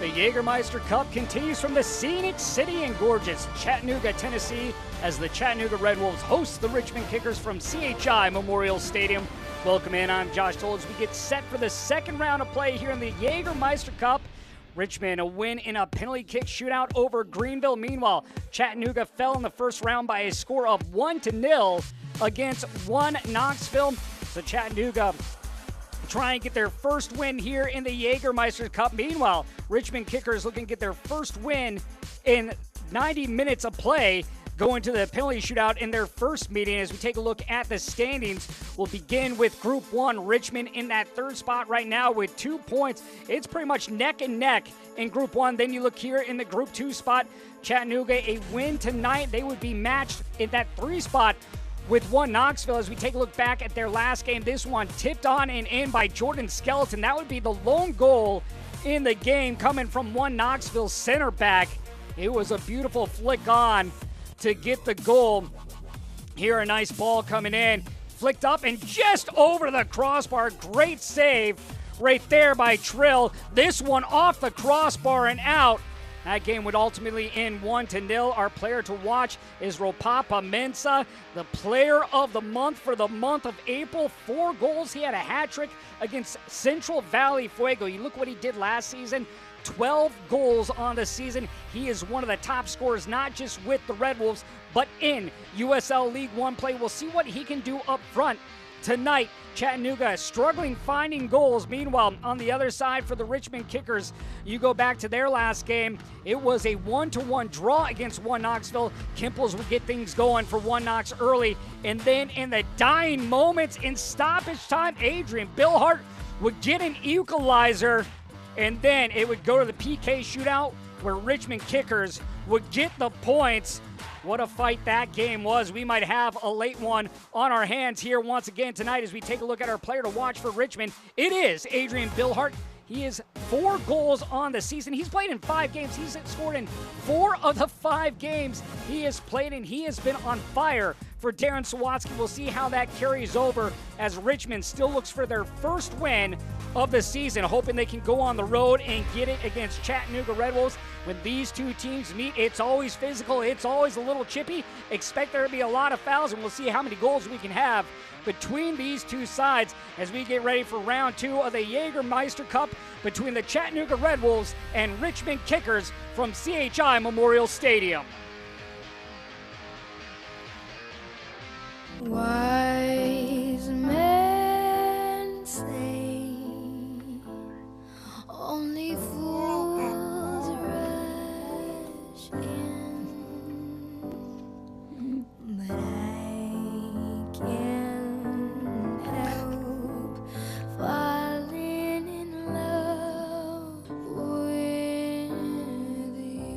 The Jägermeister Cup continues from the scenic city and gorgeous Chattanooga, Tennessee, as the Chattanooga Red Wolves host the Richmond Kickers from CHI Memorial Stadium. Welcome in, I'm Josh Toll as we get set for the second round of play here in the Jägermeister Cup. Richmond a win in a penalty kick shootout over Greenville. Meanwhile, Chattanooga fell in the first round by a score of 1-0 against Knoxville. So Chattanooga try and get their first win here in the Jägermeister Cup. Meanwhile, Richmond Kickers looking to get their first win in 90 minutes of play, going to the penalty shootout in their first meeting. As we take a look at the standings, we'll begin with Group 1. Richmond in that third spot right now with 2 points. It's pretty much neck and neck in Group 1. Then you look here in the Group 2 spot. Chattanooga, a win tonight, they would be matched in that 3 spot with Knoxville. As we take a look back at their last game, this one tipped on and in by Jordan Skeleton. That would be the lone goal in the game coming from Knoxville center back. It was a beautiful flick on to get the goal. Here, a nice ball coming in, flicked up and just over the crossbar. Great save right there by Trill. This one off the crossbar and out. That game would ultimately end 1-0. Our player to watch is Ropapa Mensah, the player of the month for the month of April. 4 goals. He had a hat trick against Central Valley Fuego. You look what he did last season. 12 goals on the season. He is one of the top scorers, not just with the Red Wolves, but in USL League One play. We'll see what he can do up front tonight. Chattanooga struggling finding goals. Meanwhile, on the other side for the Richmond Kickers, you go back to their last game. It was a 1-1 draw against Knoxville. Kimples would get things going for Knox early, and then in the dying moments in stoppage time, Adrian Billhart would get an equalizer, and then it would go to the PK shootout where Richmond Kickers would get the points. What a fight that game was. We might have a late one on our hands here once again tonight as we take a look at our player to watch for Richmond. It is Adrian Billhart. He is 4 goals on the season. He's played in 5 games. He's scored in 4 of the 5 games he has played in. He has been on fire for Darren Sawatsky. We'll see how that carries over as Richmond still looks for their first win of the season, hoping they can go on the road and get it against Chattanooga Red Wolves. When these two teams meet, it's always physical, it's always a little chippy. Expect there to be a lot of fouls, and we'll see how many goals we can have between these two sides as we get ready for round 2 of the Jägermeister Cup between the Chattanooga Red Wolves and Richmond Kickers from CHI Memorial Stadium. Wise men say only fools rush in, but I can't help falling in love with you.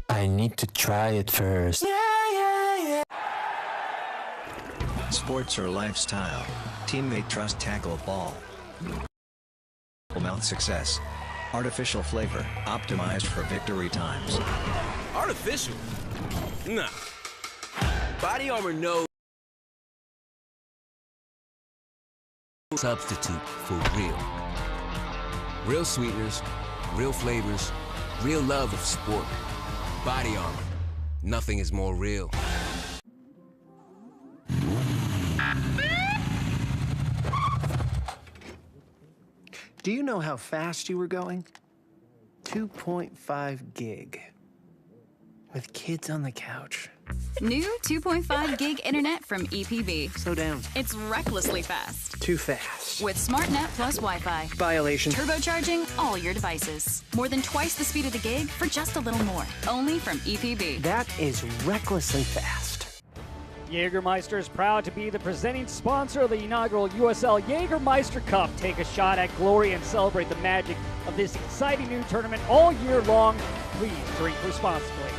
I need to try it first. Sports or lifestyle. Teammate trust tackle ball. Mouth success. Artificial flavor. Optimized for victory times. Artificial? Nah. Body Armor knows. Substitute for real. Real sweeteners, real flavors, real love of sport. Body Armor. Nothing is more real. Do you know how fast you were going? 2.5 gig. With kids on the couch. New 2.5 gig internet from EPB. Slow down. It's recklessly fast. Too fast. With SmartNet plus Wi-Fi. Violation. Turbocharging all your devices. More than twice the speed of the gig for just a little more. Only from EPB. That is recklessly fast. Jägermeister is proud to be the presenting sponsor of the inaugural USL Jägermeister Cup. Take a shot at glory and celebrate the magic of this exciting new tournament all year long. Please drink responsibly.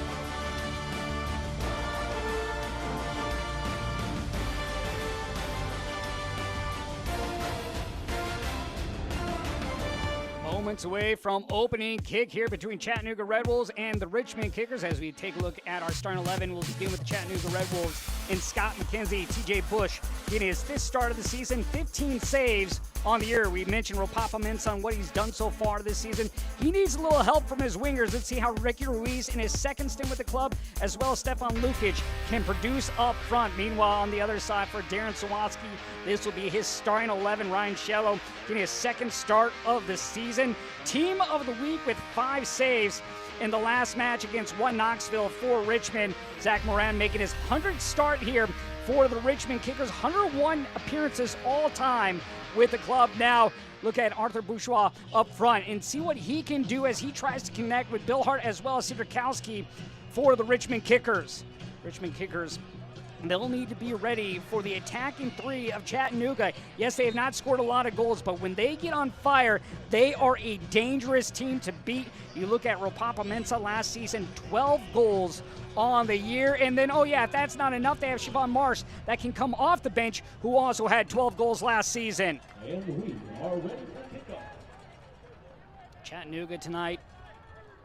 points away from opening kick here between Chattanooga Red Wolves and the Richmond Kickers. As we take a look at our starting 11, we'll begin with the Chattanooga Red Wolves and Scott McKenzie. TJ Bush getting his 5th start of the season, 15 saves on the year. We mentioned Ropapa Mensah on what he's done so far this season. He needs a little help from his wingers. Let's see how Ricky Ruiz in his 2nd stint with the club, as well as Stefan Lukic, can produce up front. Meanwhile, on the other side for Darren Sawatsky, this will be his starting 11. Ryan Shello getting his 2nd start of the season. Team of the week with 5 saves in the last match against Knoxville for Richmond. Zach Moran making his 100th start here for the Richmond Kickers. 101 appearances all time with the club. Now look at Arthur Bourgeois up front and see what he can do as he tries to connect with Bill Hart as well as Sidorkowski for the Richmond Kickers. Richmond Kickers, they'll need to be ready for the attacking 3 of Chattanooga. Yes, they have not scored a lot of goals, but when they get on fire, they are a dangerous team to beat. You look at Ropapa Mensah last season, 12 goals on the year. And then, if that's not enough, they have Siobhan Marsh that can come off the bench, who also had 12 goals last season. And we are ready for kickoff. Chattanooga tonight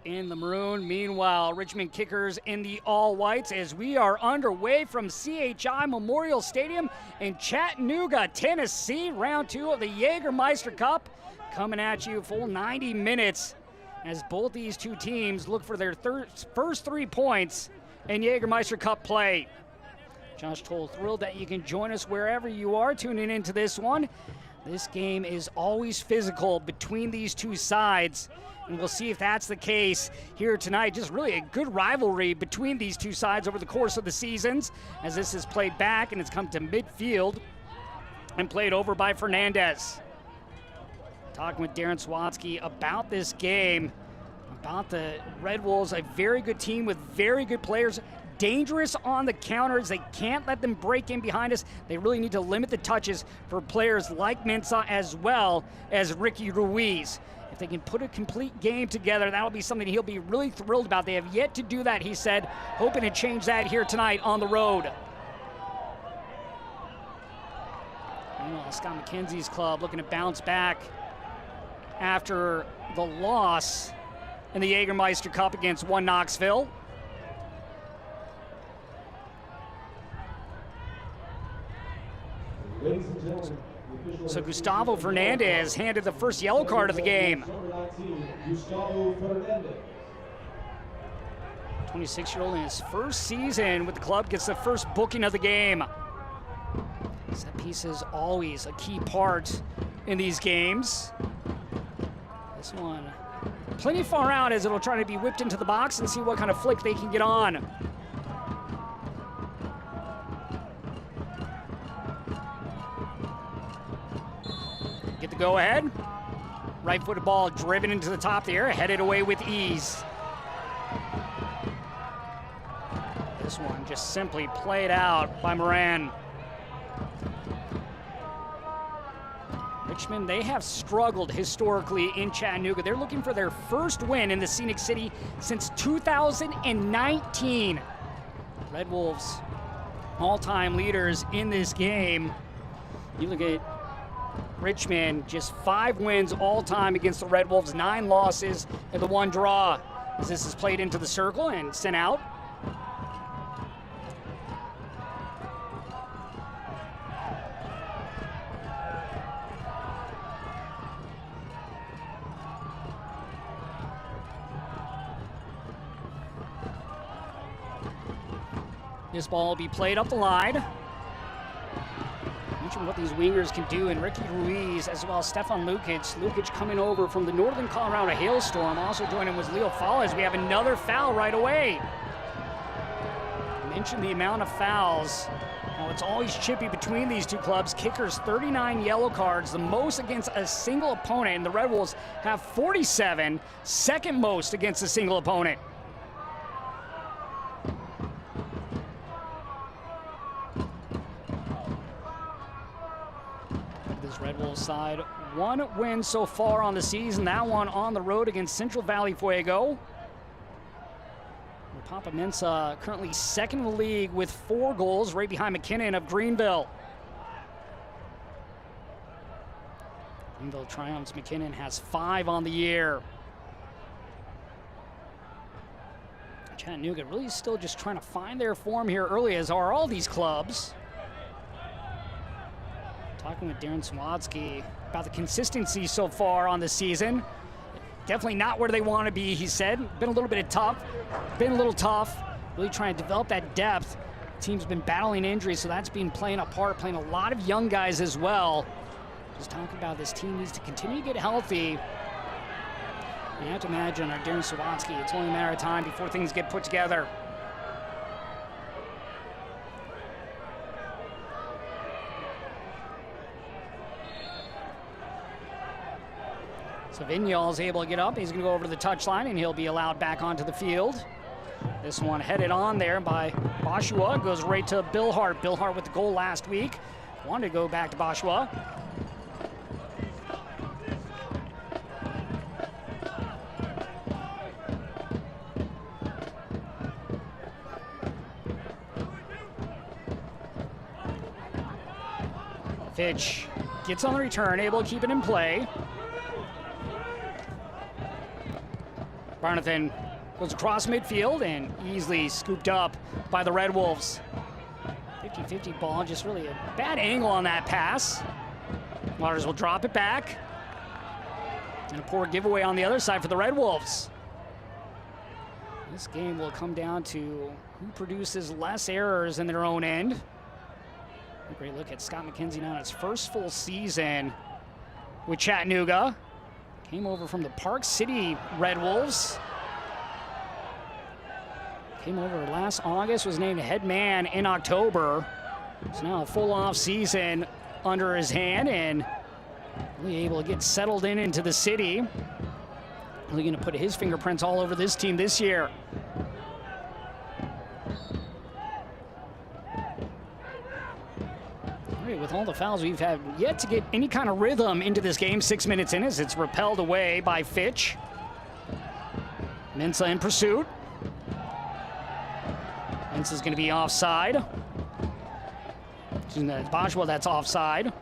in the maroon. Meanwhile, Richmond Kickers in the all-whites as we are underway from CHI Memorial Stadium in Chattanooga, Tennessee. Round 2 of the Jägermeister Cup coming at you full 90 minutes as both these two teams look for their first 3 points in Jägermeister Cup play. Josh Toll, thrilled that you can join us wherever you are tuning into this one. This game is always physical between these two sides, and we'll see if that's the case here tonight. Just really a good rivalry between these two sides over the course of the seasons, as this is played back and it's come to midfield and played over by Fernandez. Talking with Darren Sawatsky about this game, about the Red Wolves, a very good team with very good players, dangerous on the counters. They can't let them break in behind us. They really need to limit the touches for players like Mensah as well as Ricky Ruiz. If they can put a complete game together, that'll be something he'll be really thrilled about. They have yet to do that, he said, hoping to change that here tonight on the road. Meanwhile, Scott McKenzie's club looking to bounce back after the loss in the Jägermeister Cup against Knoxville. Ladies and gentlemen, So Gustavo Fernandez handed the first yellow card of the game. number 19, Gustavo Fernandez. 26-year-old in his first season with the club gets the first booking of the game. Set piece is always a key part in these games. This one plenty far out as it'll try to be whipped into the box and see what kind of flick they can get on. Get the go-ahead. Right-footed ball driven into the top there, headed away with ease. This one just simply played out by Moran. Richmond, they have struggled historically in Chattanooga. They're looking for their first win in the Scenic City since 2019. Red Wolves, all-time leaders in this game. You look at Richmond, just 5 wins all-time against the Red Wolves, 9 losses, and the 1 draw. As this is played into the circle and sent out. This ball will be played up the line. Mention what these wingers can do, and Ricky Ruiz as well as Stefan Lukic. Lukic coming over from the northern Colorado hailstorm. Also joining was Leo Falles. We have another foul right away. Mention the amount of fouls. Now it's always chippy between these two clubs. Kickers 39 yellow cards, the most against a single opponent, and the Red Wolves have 47, second most against a single opponent. Red Wolves side, 1 win so far on the season, that one on the road against Central Valley Fuego. Ropapa Mensah currently 2nd in the league with 4 goals, right behind McKinnon of Greenville. Greenville triumphs. McKinnon has 5 on the year. Chattanooga really still just trying to find their form here early, as are all these clubs. Talking with Darren Swadsky about the consistency so far on the season. Definitely not where they want to be, he said. Been a little tough. Really trying to develop that depth. Team's been battling injuries, so that's been playing a part, playing a lot of young guys as well. Just talking about this team needs to continue to get healthy. You have to imagine our Darren Swadsky, it's only a matter of time before things get put together. So Vignal's able to get up. He's going to go over to the touchline, and he'll be allowed back onto the field. This one headed on there by Boshua. Goes right to Bill Hart. Bill Hart with the goal last week. Wanted to go back to Boshua. Fitch gets on the return, able to keep it in play. Barnathan goes across midfield and easily scooped up by the Red Wolves. 50-50 ball, just really a bad angle on that pass. Waters will drop it back. And a poor giveaway on the other side for the Red Wolves. This game will come down to who produces less errors in their own end. A great look at Scott McKenzie now in his first full season with Chattanooga. Came over from the Park City Red Wolves. Came over last August, was named head man in October. It's now a full off season under his hand and really able to get settled into the city. Really going to put his fingerprints all over this team this year. With all the fouls, we've had yet to get any kind of rhythm into this game. 6 minutes in as it's repelled away by Fitch. Mensah in pursuit. Mensah's going to be offside. Boshua, that's offside.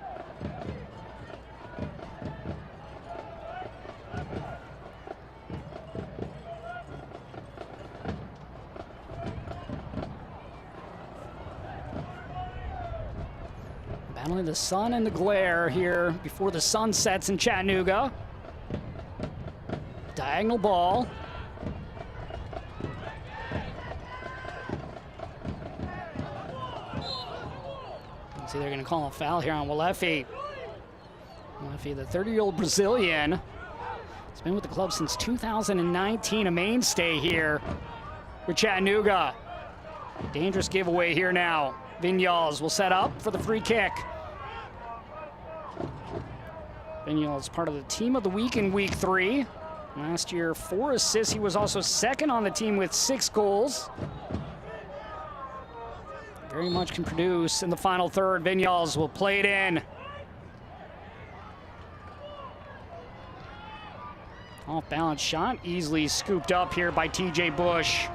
Battling the sun and the glare here before the sun sets in Chattanooga. Diagonal ball. See, they're going to call a foul here on Walefi. Walefi, the 30-year-old Brazilian, has been with the club since 2019, a mainstay here with Chattanooga. Dangerous giveaway here now. Vignals will set up for the free kick. Vignals part of the team of the week in week 3. Last year, 4 assists. He was also second on the team with 6 goals. Very much can produce in the final third. Vignals will play it in. Off balance shot, easily scooped up here by TJ Bush.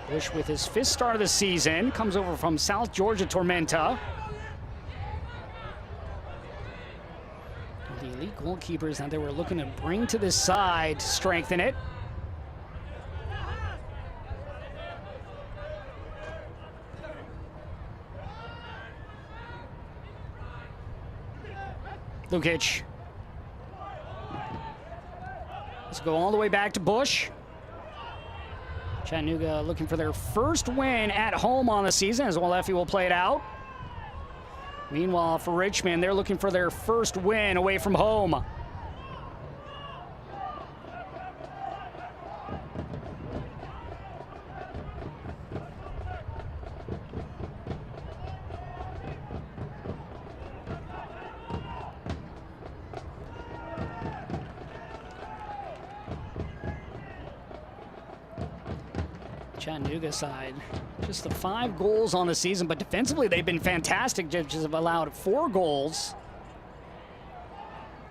Bush with his 5th start of the season, comes over from South Georgia Tormenta. The elite goalkeepers that they were looking to bring to this side to strengthen it. Lukic. Let's go all the way back to Bush. Chattanooga looking for their first win at home on the season as Walefi will play it out. Meanwhile, for Richmond, they're looking for their first win away from home. Chattanooga side, just the 5 goals on the season, but defensively they've been fantastic. Just have allowed 4 goals.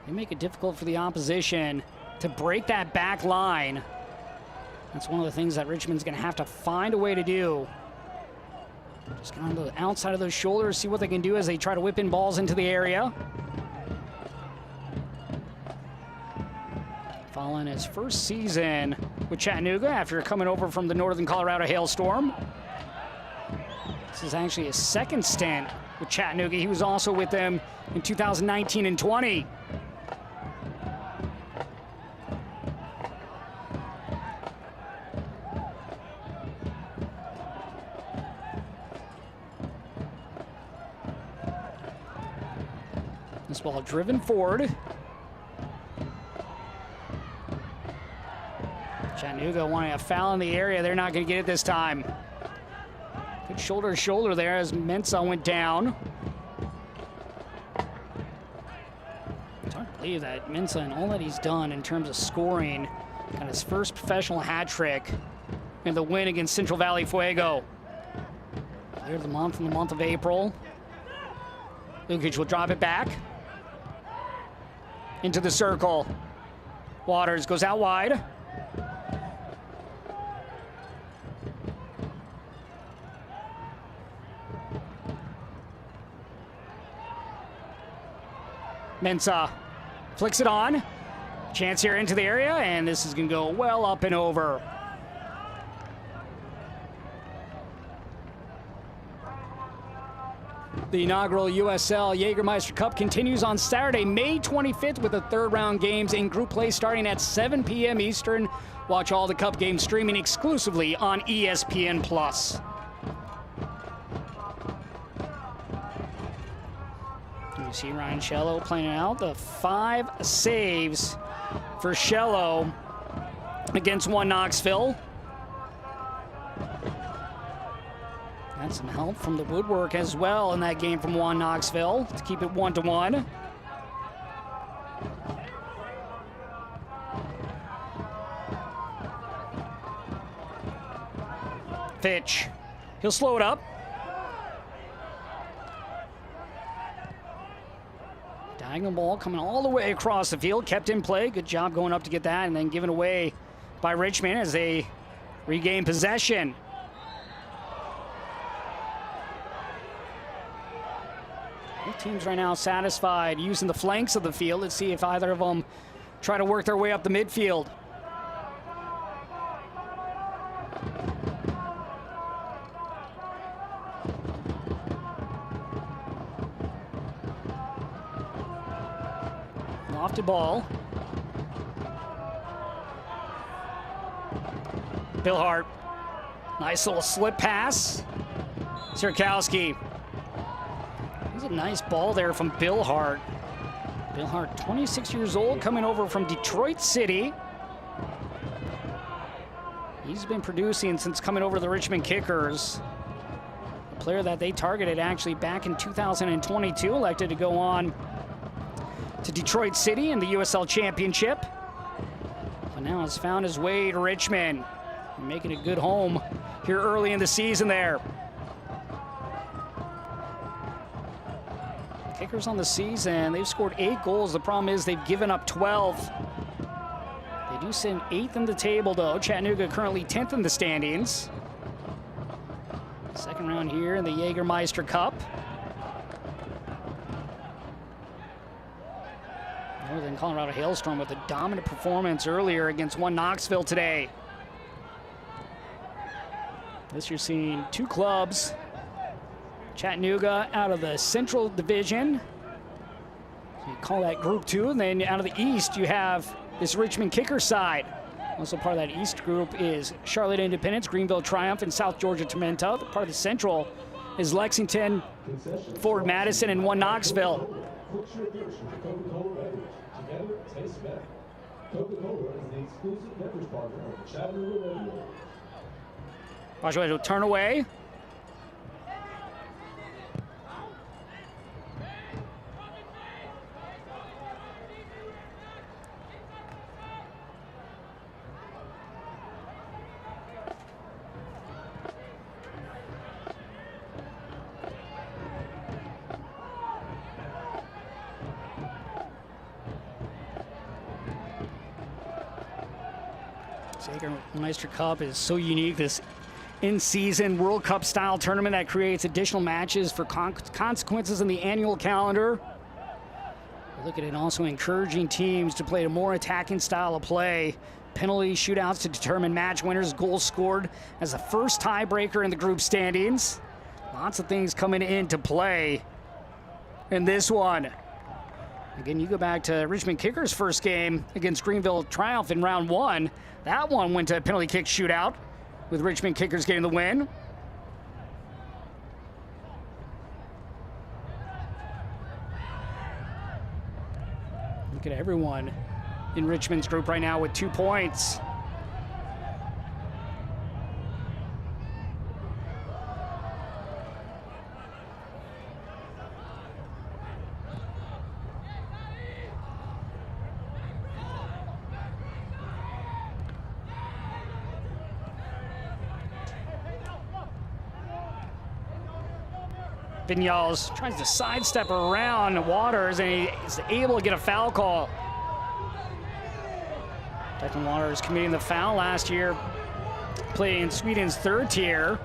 They make it difficult for the opposition to break that back line. That's one of the things that Richmond's going to have to find a way to do. Just get on the outside of those shoulders, see what they can do as they try to whip in balls into the area. following his first season with Chattanooga after coming over from the Northern Colorado hailstorm. This is actually his second stint with Chattanooga. He was also with them in 2019 and 20. This ball driven forward. Chattanooga wanting a foul in the area. They're not going to get it this time. Good shoulder to shoulder there as Mensah went down. It's hard to believe that Mensah and all that he's done in terms of scoring, got his first professional hat trick in the win against Central Valley Fuego. Player of the month in the month of April. Lukic will drop it back into the circle. Waters goes out wide. Mensah flicks it on. Chance here into the area, and this is going to go well up and over. The inaugural USL Jägermeister Cup continues on Saturday, May 25th with the third round games in group play starting at 7 p.m. Eastern. Watch all the Cup games streaming exclusively on ESPN+. You see Ryan Shello playing it out. The 5 saves for Shello against one Knoxville. Had some help from the woodwork as well in that game from one Knoxville to keep it 1-1. Fitch, he'll slow it up. Diagonal ball coming all the way across the field, kept in play. Good job going up to get that and then given away by Richmond as they regain possession. Both teams right now satisfied using the flanks of the field. Let's see if either of them try to work their way up the midfield. Lofted ball. Bill Hart. Nice little slip pass. Sierkowski. There's a nice ball there from Bill Hart. Bill Hart, 26 years old, coming over from Detroit City. He's been producing since coming over to the Richmond Kickers. A player that they targeted actually back in 2022, elected to go on to Detroit City in the USL Championship. But now has found his way to Richmond, making a good home here early in the season there. Kickers on the season, they've scored 8 goals. The problem is they've given up 12. They do sit 8th in the table, though. Chattanooga currently 10th in the standings. Second round here in the Jägermeister Cup. Northern Colorado Hailstorm with a dominant performance earlier against one Knoxville today. This you're seeing 2 clubs. Chattanooga out of the Central Division. So you call that Group 2. And then out of the East, you have this Richmond Kicker side. Also part of that East group is Charlotte Independence, Greenville Triumph, and South Georgia Tormenta. Part of the Central is Lexington, Fort Madison, and one Knoxville. Together, taste better. Coca-Cola is the exclusive beverage partner of the Chattanooga Red Wolves. Joshua will turn away. Jägermeister Cup is so unique. This in-season World Cup style tournament that creates additional matches for consequences in the annual calendar. Look at it, also encouraging teams to play a more attacking style of play. Penalty shootouts to determine match winners. Goals scored as the first tiebreaker in the group standings. Lots of things coming into play in this one. Again, you go back to Richmond Kickers' first game against Greenville Triumph in round 1. That one went to a penalty kick shootout with Richmond Kickers getting the win. Look at everyone in Richmond's group right now with 2 points. Vinyals tries to sidestep around Waters, and he is able to get a foul call. Declan Waters committing the foul last year, playing in Sweden's 3rd tier.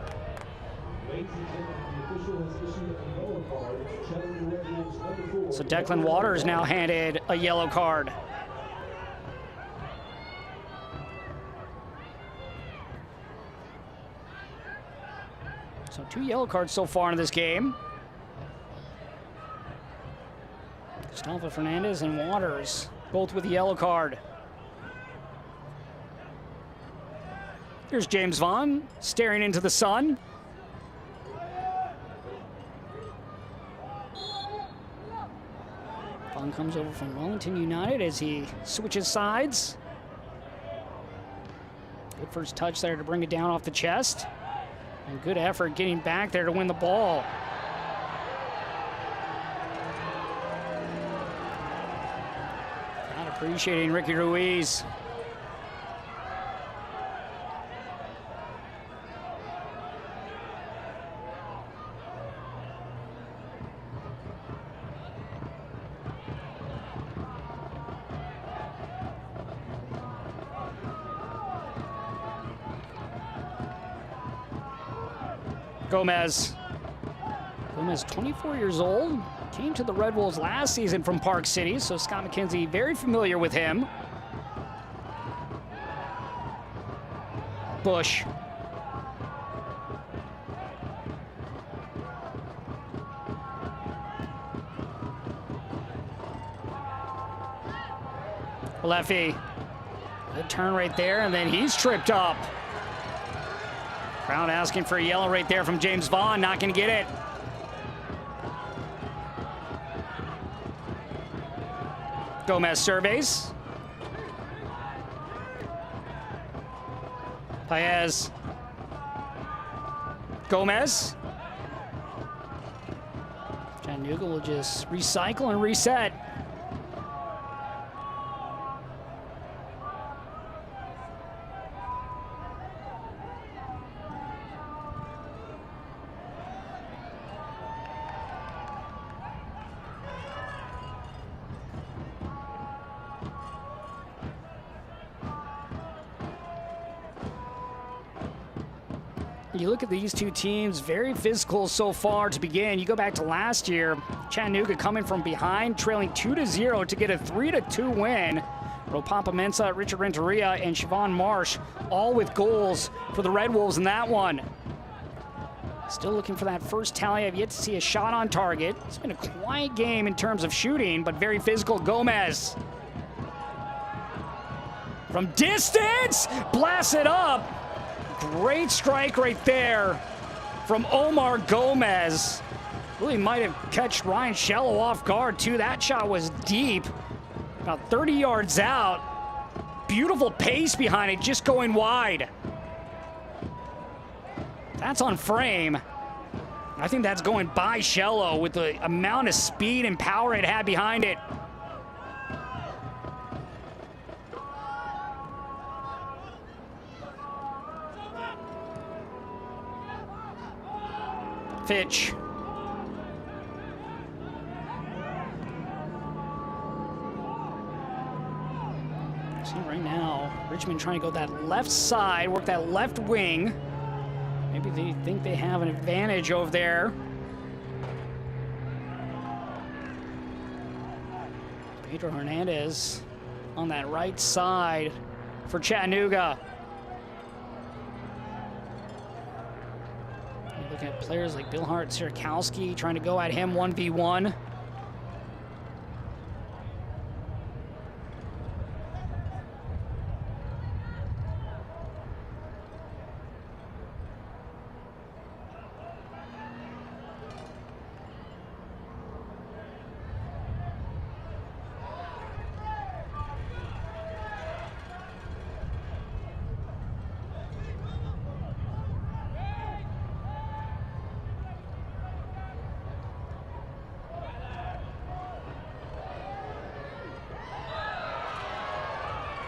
So Declan Waters now handed a yellow card. So 2 yellow cards so far in this game. Gustavo Fernandez and Waters, both with a yellow card. Here's James Vaughn staring into the sun. Vaughn comes over from Wellington United as he switches sides. Good first touch there to bring it down off the chest. And good effort getting back there to win the ball. Not appreciating Ricky Ruiz. Gomez, 24 years old, came to the Red Wolves last season from Park City, so Scott McKenzie very familiar with him. Bush. Leffy, good turn right there, and then he's tripped up. Crowd asking for a yellow right there from James Vaughn, not going to get it. Gomez surveys. Paez. Gomez. Chattanooga will just recycle and reset. You look at these two teams, very physical so far to begin. You go back to last year, Chattanooga coming from behind, trailing 2-0 to get a 3-2 win. Ropapa Mensah, Richard Renteria, and Siobhan Marsh, all with goals for the Red Wolves in that one. Still looking for that first tally. I've yet to see a shot on target. It's been a quiet game in terms of shooting, but very physical. Gomez. From distance, blasts it up. Great strike right there from Omar Gomez. Really might have catched Ryan Shello off guard too. That shot was deep, about 30 yards out. Beautiful pace behind it, just going wide. That's on frame. I think that's going by Shello with the amount of speed and power it had behind it. Fitch. See right now, Richmond trying to go that left side, work that left wing. Maybe they think they have an advantage over there. Pedro Hernandez on that right side for Chattanooga. You're looking at players like Bill Hart, Sierkowski trying to go at him 1v1.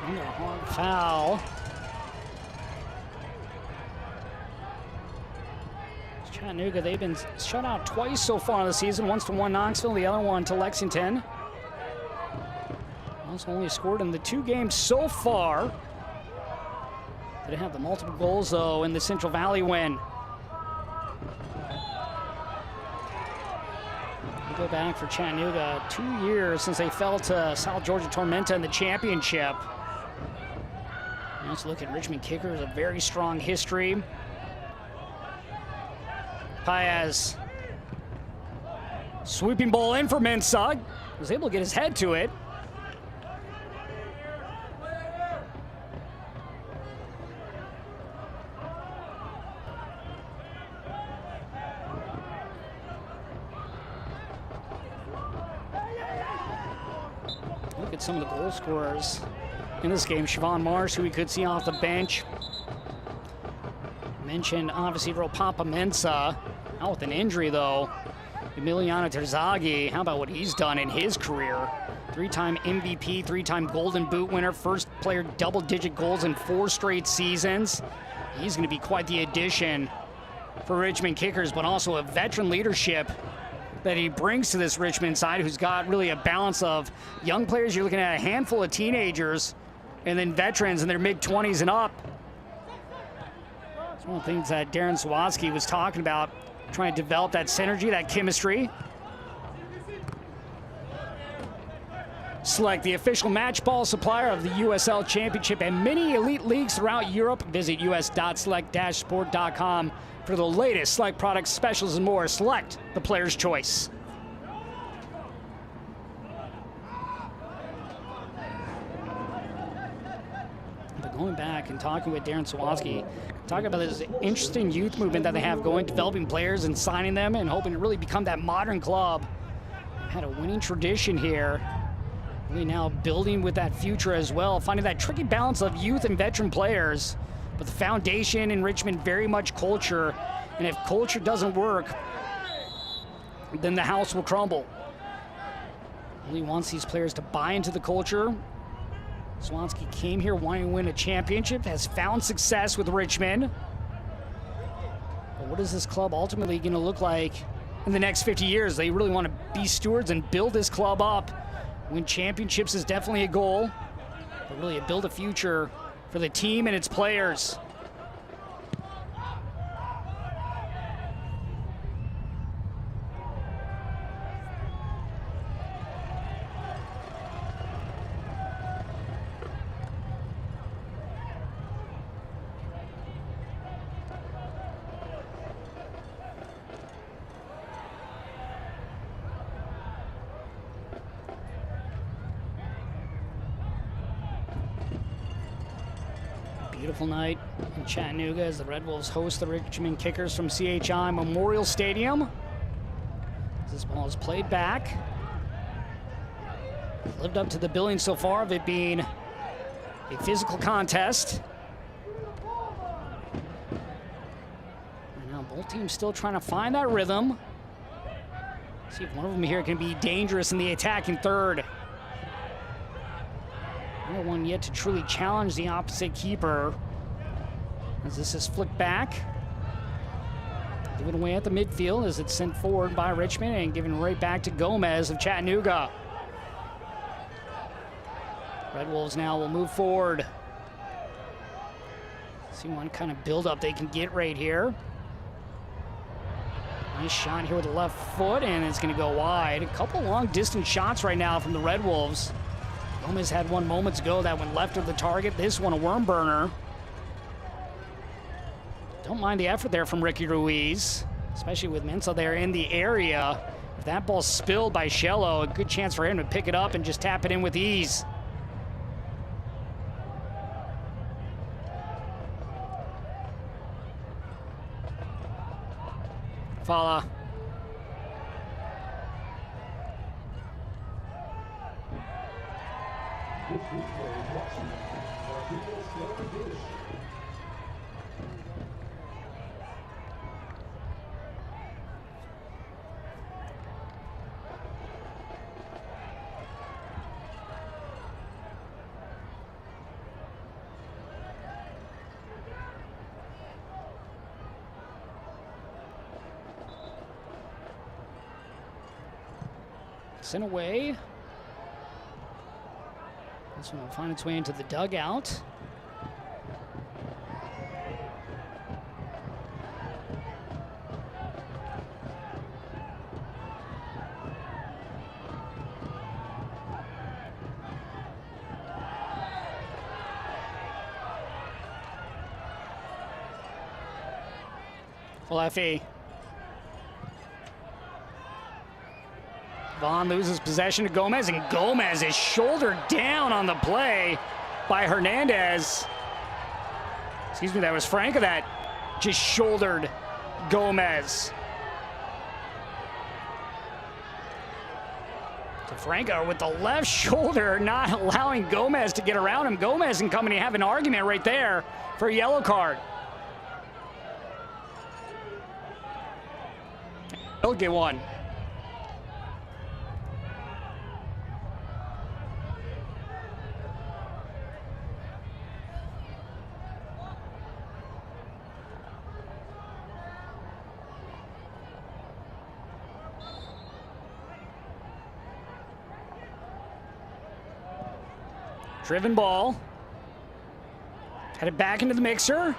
Under a hard foul. Chattanooga, they've been shut out twice so far in the season. Once to Knoxville, the other one to Lexington. Also only scored in the 2 games so far. They have the multiple goals, though, in the Central Valley win. Go back for Chattanooga, 2 years since they fell to South Georgia Tormenta in the championship. Let's look at Richmond Kickers, a very strong history. Paez, sweeping ball in for Mensah, was able to get his head to it. Look at some of the goal scorers in this game. Siobhan Marsh, who we could see off the bench. Mentioned, obviously, Papa Mensah, out with an injury, though. Emiliano Terzaghi, how about what he's done in his career? 3-time MVP, 3-time Golden Boot winner, first player double-digit goals in 4 straight seasons. He's going to be quite the addition for Richmond Kickers, but also a veteran leadership that he brings to this Richmond side, who's got really a balance of young players. You're looking at a handful of teenagers, and then veterans in their mid-20s and up. It's one of the things that Darren Sawatsky was talking about, trying to develop that synergy, that chemistry. Select the official match ball supplier of the USL Championship and many elite leagues throughout Europe. Visit us.select-sport.com for the latest Select products, specials, and more. Select, the player's choice. But going back and talking with Darren Sawatsky, talking about this interesting youth movement that they have going, developing players and signing them and hoping to really become that modern club. Had a winning tradition here. Really now building with that future as well, finding that tricky balance of youth and veteran players. But the foundation in Richmond, very much culture. And if culture doesn't work, then the house will crumble. Really wants these players to buy into the culture. Sawatsky came here wanting to win a championship, has found success with Richmond. But what is this club ultimately going to look like in the next 50 years? They really want to be stewards and build this club up. Win championships is definitely a goal, but really build a future for the team and its players. Beautiful night in Chattanooga as the Red Wolves host the Richmond Kickers from CHI Memorial Stadium. This ball is played back. Lived up to the billing so far of it being a physical contest. And now both teams still trying to find that rhythm. See if one of them here can be dangerous in the attacking third. No one yet to truly challenge the opposite keeper. As this is flicked back. Given away at the midfield as it's sent forward by Richmond and given right back to Gomez of Chattanooga. Red Wolves now will move forward. See what kind of build-up they can get right here. Nice shot here with the left foot, and it's going to go wide. A couple long-distance shots right now from the Red Wolves. Gomez had one moments ago that went left of the target. This one a worm burner. Don't mind the effort there from Ricky Ruiz, especially with Mensah there in the area. If that ball's spilled by Shello, a good chance for him to pick it up and just tap it in with ease. Fala. Sent away. This one will find its way into the dugout. Falefi. Vaughn loses possession to Gomez, and Gomez is shouldered down on the play by Hernandez. Excuse me, that was Franca that just shouldered Gomez. Franca with the left shoulder, not allowing Gomez to get around him. Gomez and company have an argument right there for a yellow card. He'll get one. Driven ball. Headed back into the mixer.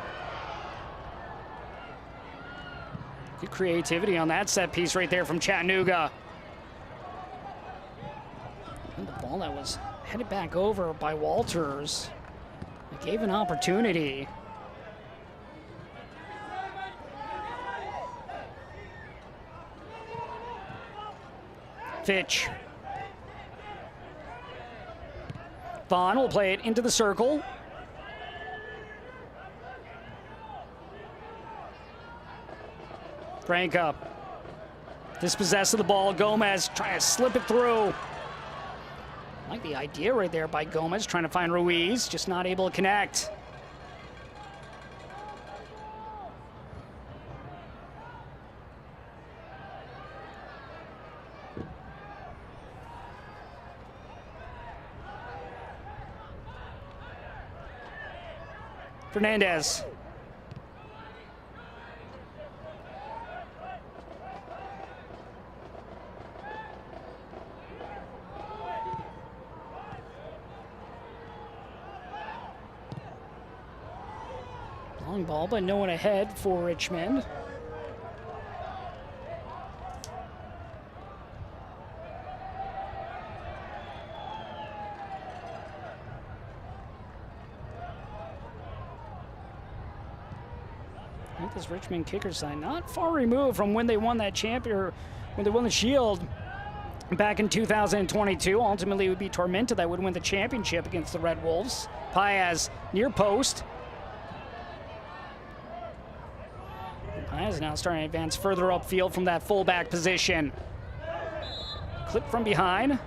Good creativity on that set piece right there from Chattanooga. And the ball that was headed back over by Walters. It gave an opportunity. Fitch. Vaughn will play it into the circle. Franca dispossessed of the ball. Gomez trying to slip it through. I like the idea right there by Gomez, trying to find Ruiz, just not able to connect. Fernandez. Long ball, but no one ahead for Richmond. This Richmond kicker side not far removed from when they won that when they won the Shield back in 2022. Ultimately, it would be Tormenta that would win the championship against the Red Wolves. Paez near post. Paez now starting to advance further upfield from that fullback position. Clip from behind.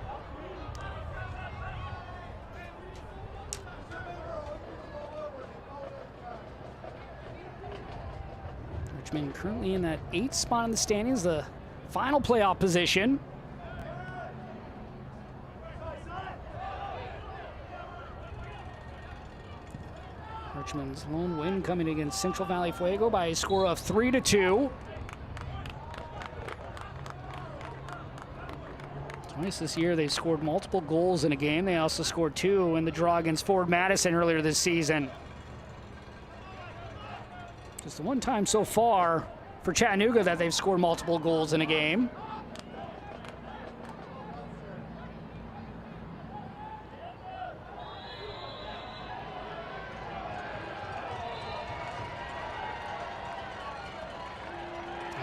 Richmond currently in that 8th spot in the standings, the final playoff position. Richmond's lone win coming against Central Valley Fuego by a score of 3-2. Twice this year they scored multiple goals in a game. They also scored 2 in the draw against Ford Madison earlier this season. Just the one time so far for Chattanooga that they've scored multiple goals in a game.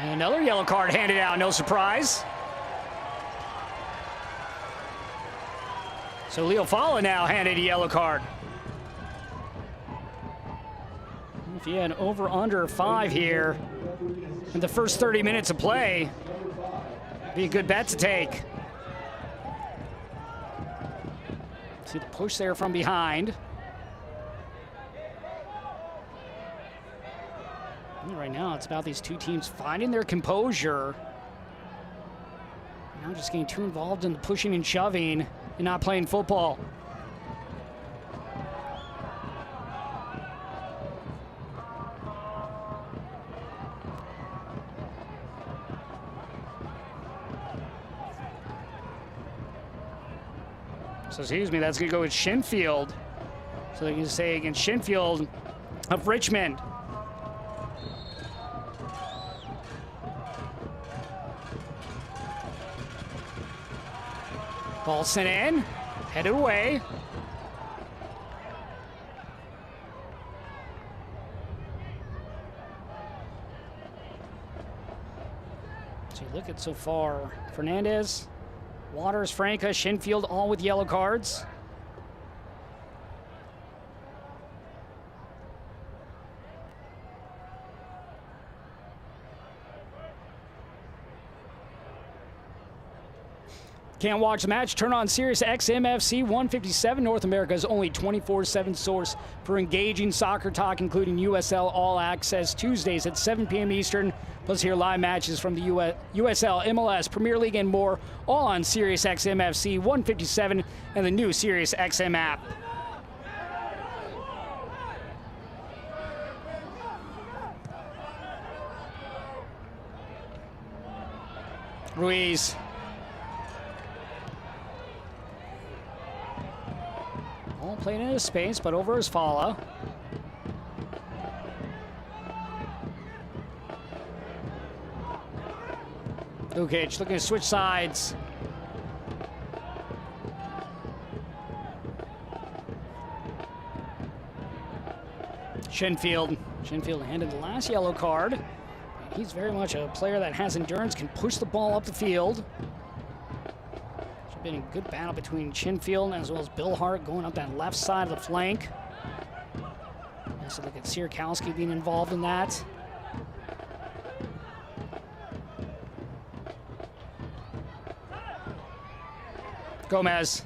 And another yellow card handed out, no surprise. So Leo Fala now handed a yellow card. If you had over under 5 here in the first 30 minutes of play, be a good bet to take. See the push there from behind. And right now, it's about these two teams finding their composure. Now just getting too involved in the pushing and shoving and not playing football. So excuse me, that's going to go with Shinfield. So they can say against Shinfield of Richmond. Ball sent in, headed away. So you look at so far, Fernandez, Waters, Franca, Shinfield, all with yellow cards. Can't watch the match? Turn on Sirius XMFC 157, North America's only 24/7 source for engaging soccer talk, including USL All Access Tuesdays at 7 p.m. Eastern. Plus hear live matches from the USL, MLS, Premier League, and more, all on Sirius XMFC 157 and the new Sirius XM app. Ruiz. All played into space, but over his Fala. Lukic looking to switch sides. Shinfield handed the last yellow card. He's very much a player that has endurance, can push the ball up the field. It's been a good battle between Shinfield as well as Bill Hart going up that left side of the flank. Also look at Sierkowski being involved in that. Gomez.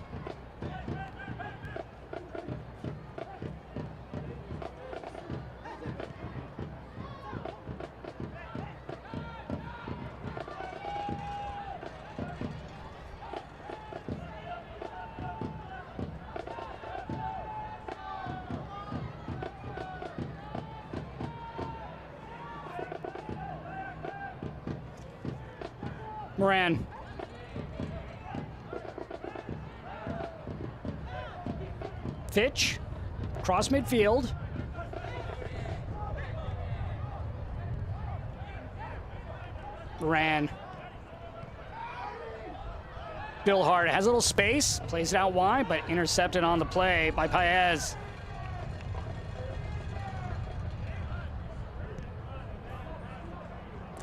Moran. Fitch, cross midfield. Moran. Bill Hart has a little space, plays it out wide, but intercepted on the play by Paez.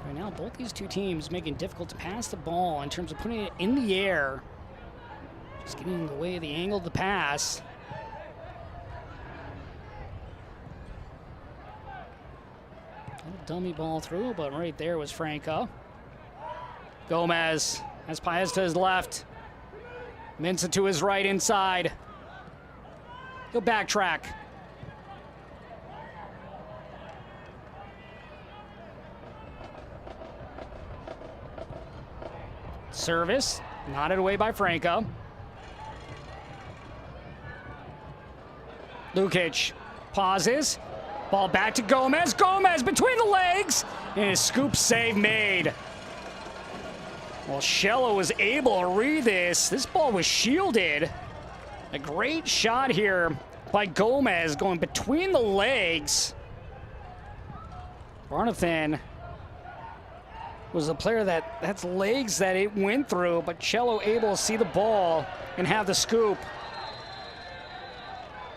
Right now, both these two teams making it difficult to pass the ball in terms of putting it in the air. Just getting in the way of the angle of the pass. Dummy ball through, but right there was Franca. Gomez has Paez to his left. Mensah to his right inside. He'll backtrack. Service, nodded away by Franca. Lukic pauses. Ball back to Gomez. Gomez between the legs. And a scoop save made. Well, Shello was able to read this. This ball was shielded. A great shot here by Gomez going between the legs. Barnathan was a player that's legs that it went through, but Cello able to see the ball and have the scoop.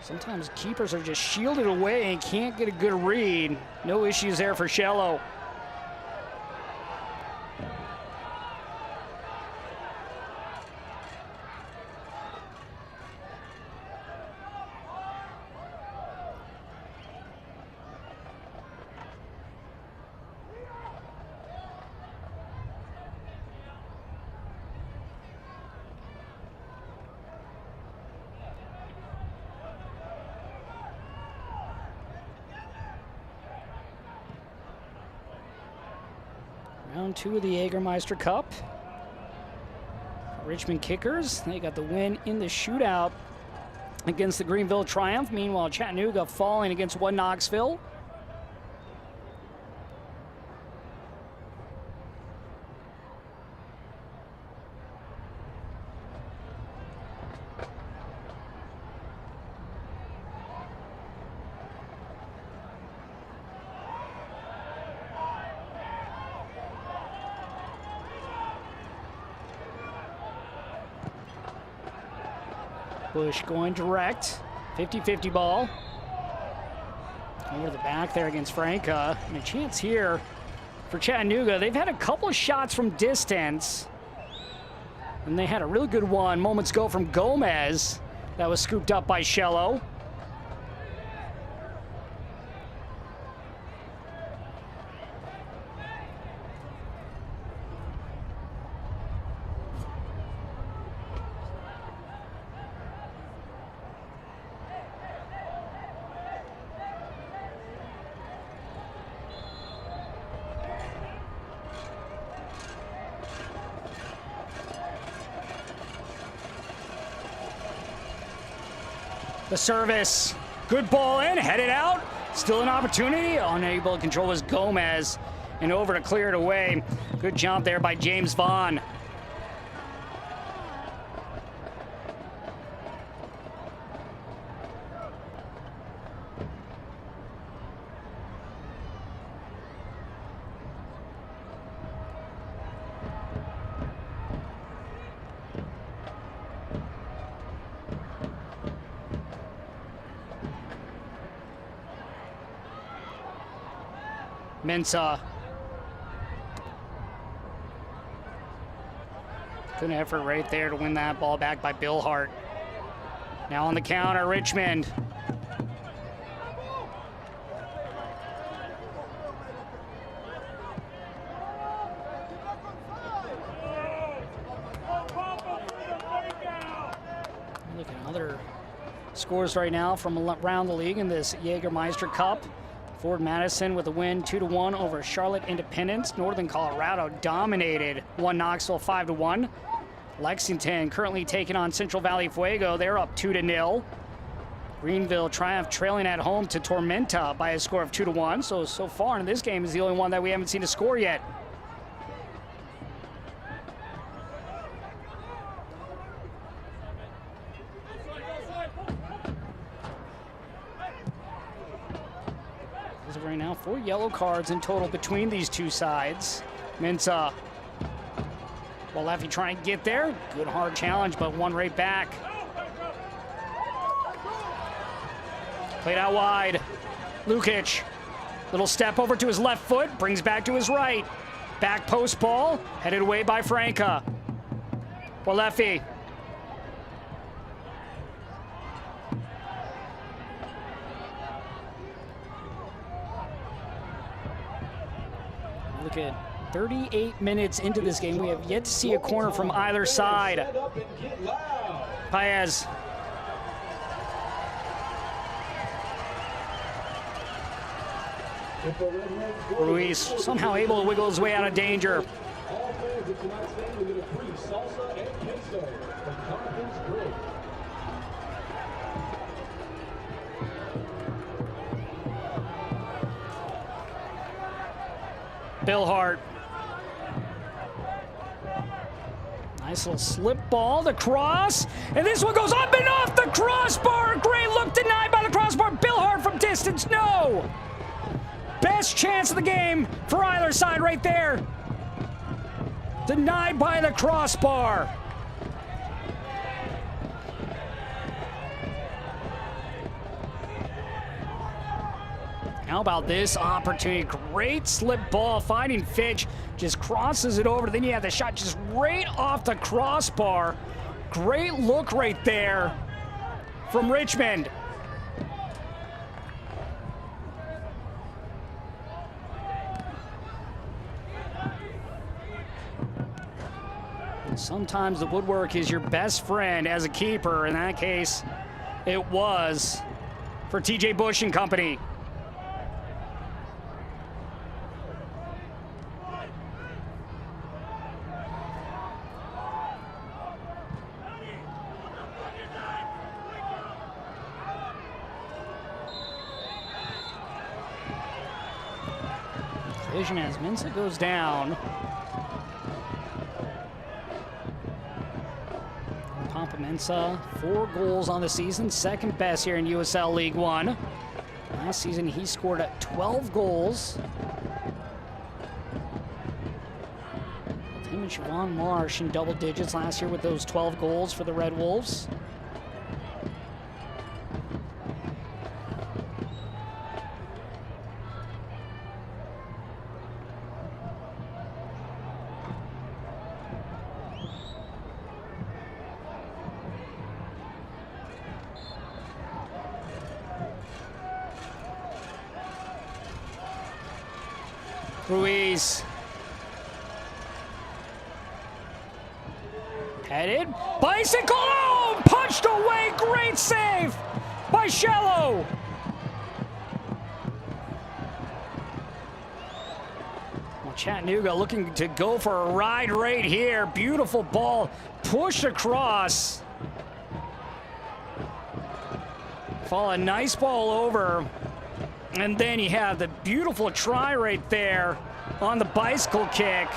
Sometimes keepers are just shielded away and can't get a good read. No issues there for Cello. Round 2 of the Jägermeister Cup. Richmond Kickers, they got the win in the shootout against the Greenville Triumph. Meanwhile, Chattanooga falling against 1 Knoxville. Bush going direct, 50-50 ball. Over the back there against Franca. And a chance here for Chattanooga. They've had a couple of shots from distance. And they had a really good one moments ago from Gomez. That was scooped up by Cello. The service, good ball in, headed out, still an opportunity, unable to control his Gomez, and over to clear it away. Good jump there by James Vaughn. Mensah. Good effort right there to win that ball back by Bill Hart. Now on the counter, Richmond. Look at other scores right now from around the league in this Jägermeister Cup. Ford Madison with a win 2-1 over Charlotte Independence. Northern Colorado dominated 1 Knoxville 5-1. Lexington currently taking on Central Valley Fuego. They're up 2-0. Greenville Triumph trailing at home to Tormenta by a score of 2-1. So far in this game is the only one that we haven't seen a score yet. As of right now, 4 yellow cards in total between these two sides. Mensah, well, Leffy trying to get there. Good hard challenge, but one right back. Played out wide. Lukic, little step over to his left foot, brings back to his right. Back post ball, headed away by Franca. Leffy. Look at 38 minutes into this game. We have yet to see a corner from either side. Paez. Ruiz somehow able to wiggle his way out of danger. Bill Hart. Nice little slip ball to cross. And this one goes up and off the crossbar. Great look denied by the crossbar. Bill Hart from distance. No. Best chance of the game for either side right there. Denied by the crossbar. How about this opportunity? Great slip ball, finding Fitch, just crosses it over. Then you have the shot just right off the crossbar. Great look right there from Richmond. Sometimes the woodwork is your best friend as a keeper. In that case, it was for TJ Bush and company. Collision as Mensah goes down. Mensah, 4 goals on the season, second best here in USL League One. Last season he scored 12 goals. Him and Siobhan Marsh in double digits last year with those 12 goals for the Red Wolves. Ruiz. Headed. Bicycle. Oh, punched away. Great save by Shello. Well, Chattanooga looking to go for a ride right here. Beautiful ball. Push across. Fall a nice ball over. And then you have the beautiful try right there on the bicycle kick.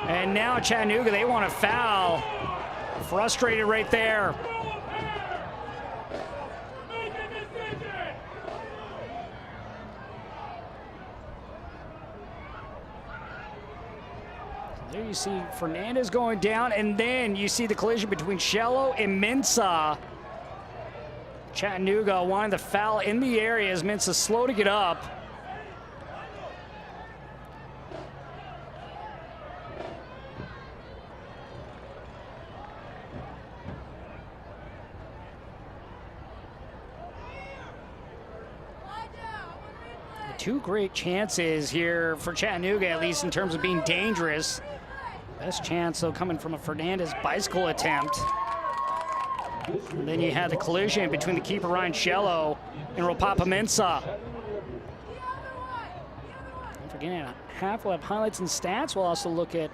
And now Chattanooga, they want to foul. Frustrated right there. There you see Fernandez going down, and then you see the collision between Shello and Mensah. Chattanooga wanting the foul in the area as Mensah slow to get up. Two great chances here for Chattanooga, at least in terms of being dangerous. Best chance, though, coming from a Fernandez bicycle attempt. And then you had the collision between the keeper Ryan Shello and Ropapa Mensah. Don't forget, half will have highlights and stats. We'll also look at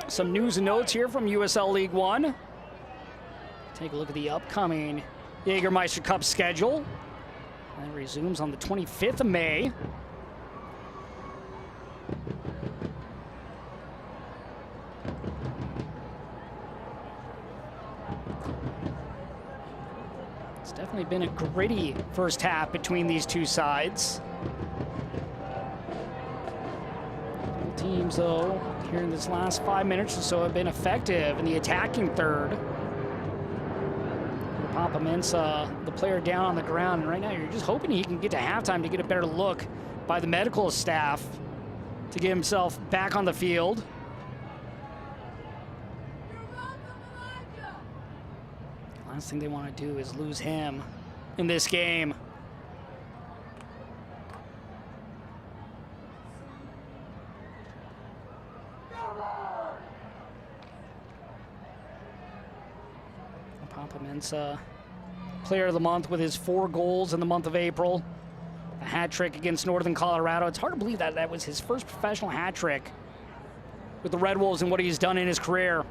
some news and notes here from USL League One. Take a look at the upcoming Jägermeister Cup schedule. That resumes on the 25th of May. It's definitely been a gritty first half between these two sides. Both teams, though, here in this last 5 minutes or so have been effective in the attacking third. Papa Mensah, the player down on the ground, and right now you're just hoping he can get to halftime to get a better look by the medical staff to get himself back on the field. Last thing they want to do is lose him in this game. Papa Mensah, player of the month with his 4 goals in the month of April. A hat trick against Northern Colorado. It's hard to believe that that was his first professional hat trick with the Red Wolves and what he's done in his career.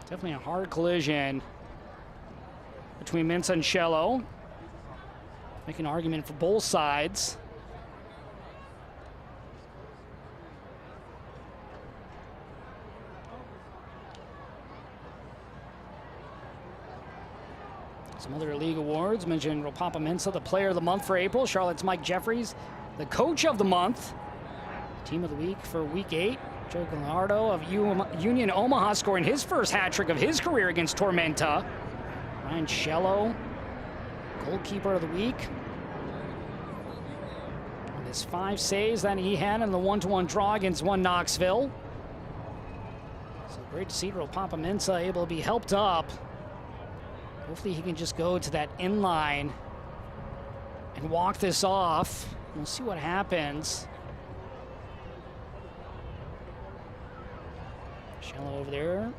Definitely a hard collision between Mensah and Shello. Make an argument for both sides. Some other league awards. Mentioned Ropapa Mensah, the player of the month for April. Charlotte's Mike Jeffries, the coach of the month. Team of the week for week 8. Joe Gallardo of Union Omaha scoring his first hat trick of his career against Tormenta. Ryan Shello, goalkeeper of the week. And his 5 saves that he had in the 1-1 draw against Knoxville. So great to see Ropapa Mensah able to be helped up. Hopefully he can just go to that inline and walk this off. We'll see what happens. Shello over there,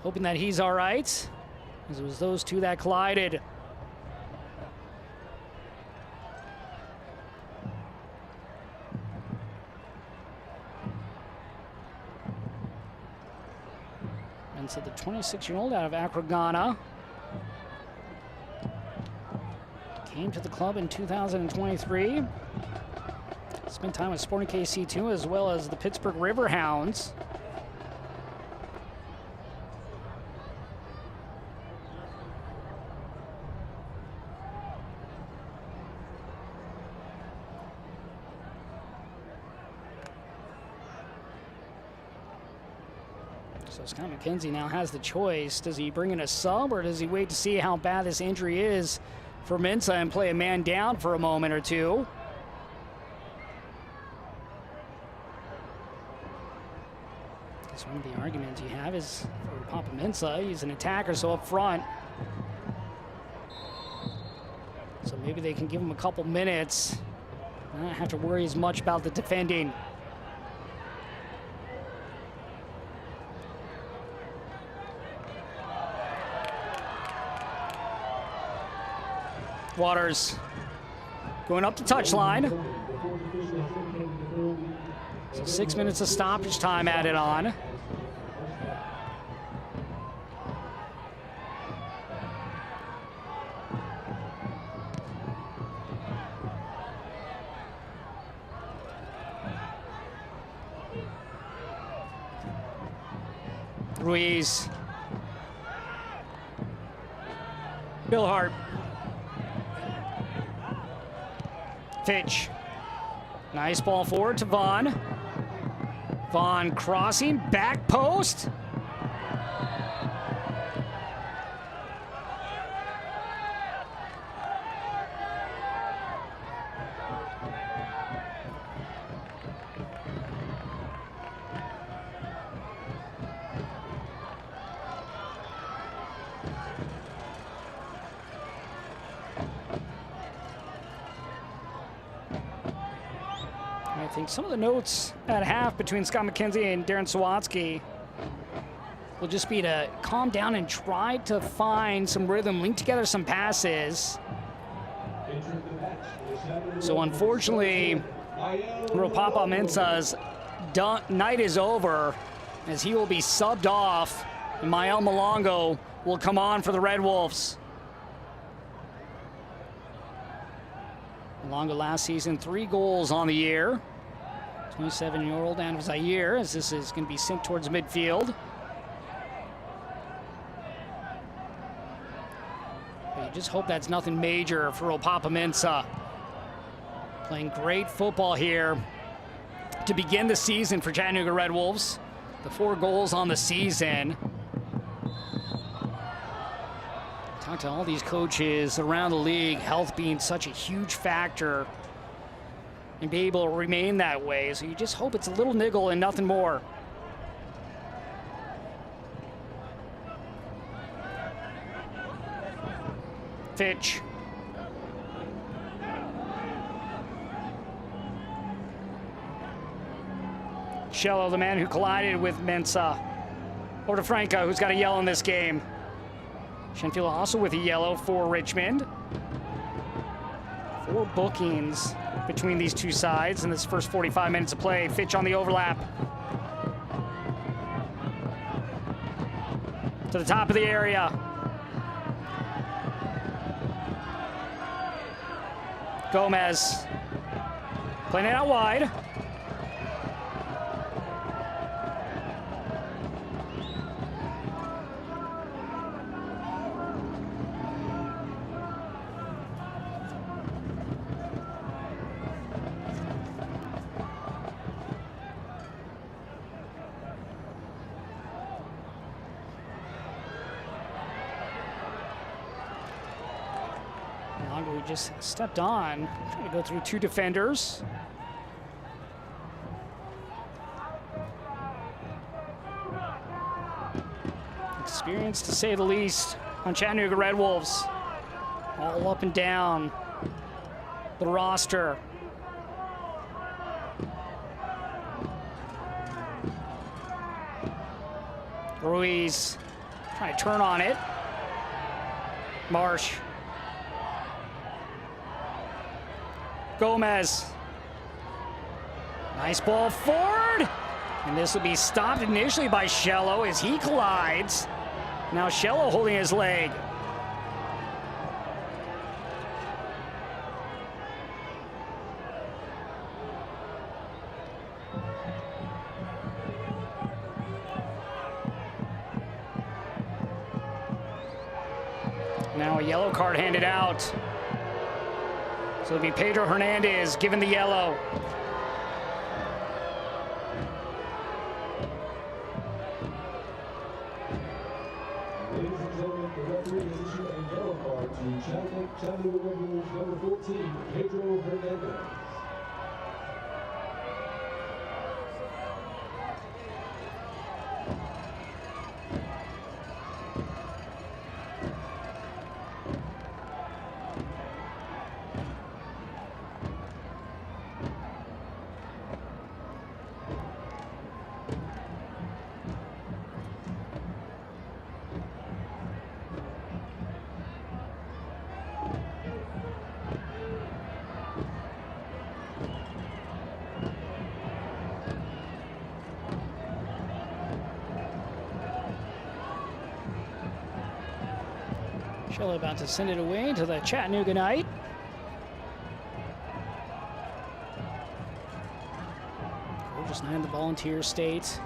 hoping that he's all right, as it was those two that collided. And so the 26-year-old out of Accra, Ghana, came to the club in 2023. Spent time with Sporting KC2 as well as the Pittsburgh Riverhounds. So Scott McKenzie now has the choice. Does he bring in a sub or does he wait to see how bad this injury is for Mensah and play a man down for a moment or two? One of the arguments you have is for Papa Mensah. He's an attacker, so up front. So maybe they can give him a couple minutes. Not have to worry as much about the defending. Waters going up the touchline. So 6 minutes of stoppage time added on. Ruiz. Bill Hart. Fitch. Nice ball forward to Vaughn. Vaughn crossing, back post. I think some of the notes at half between Scott McKenzie and Darren Sawatsky will just be to calm down and try to find some rhythm, link together some passes. So unfortunately, Ropapa Mensah's night is over as he will be subbed off and Mael Malongo will come on for the Red Wolves. Malongo last season, 3 goals on the year. 27-year-old Anwar Zaire, as this is going to be sent towards midfield. But you just hope that's nothing major for Ropapa Mensah. Playing great football here to begin the season for Chattanooga Red Wolves. The 4 goals on the season. Talk to all these coaches around the league, health being such a huge factor, and be able to remain that way. So you just hope it's a little niggle and nothing more. Fitch. Shello, the man who collided with Mensah. Over to Franco, who's got a yellow in this game. Shenfield also with a yellow for Richmond. 4 bookings between these two sides in this first 45 minutes of play. Fitch on the overlap. To the top of the area. Gomez playing it out wide. just stepped on, trying to go through two defenders. Experience, to say the least, on Chattanooga Red Wolves. All up and down the roster. Ruiz trying to turn on it. Marsh. Gomez. Nice ball forward. And this will be stopped initially by Shello as he collides. Now Shello holding his leg. Now a yellow card handed out. So it'll be Pedro Hernandez given the yellow. Ladies and gentlemen, the referee has issued a yellow card to Chattanooga Red Wolves number 14, Pedro Hernandez. Shello about to send it away to the Chattanooga Knight. Gorgeous night in the Volunteer State.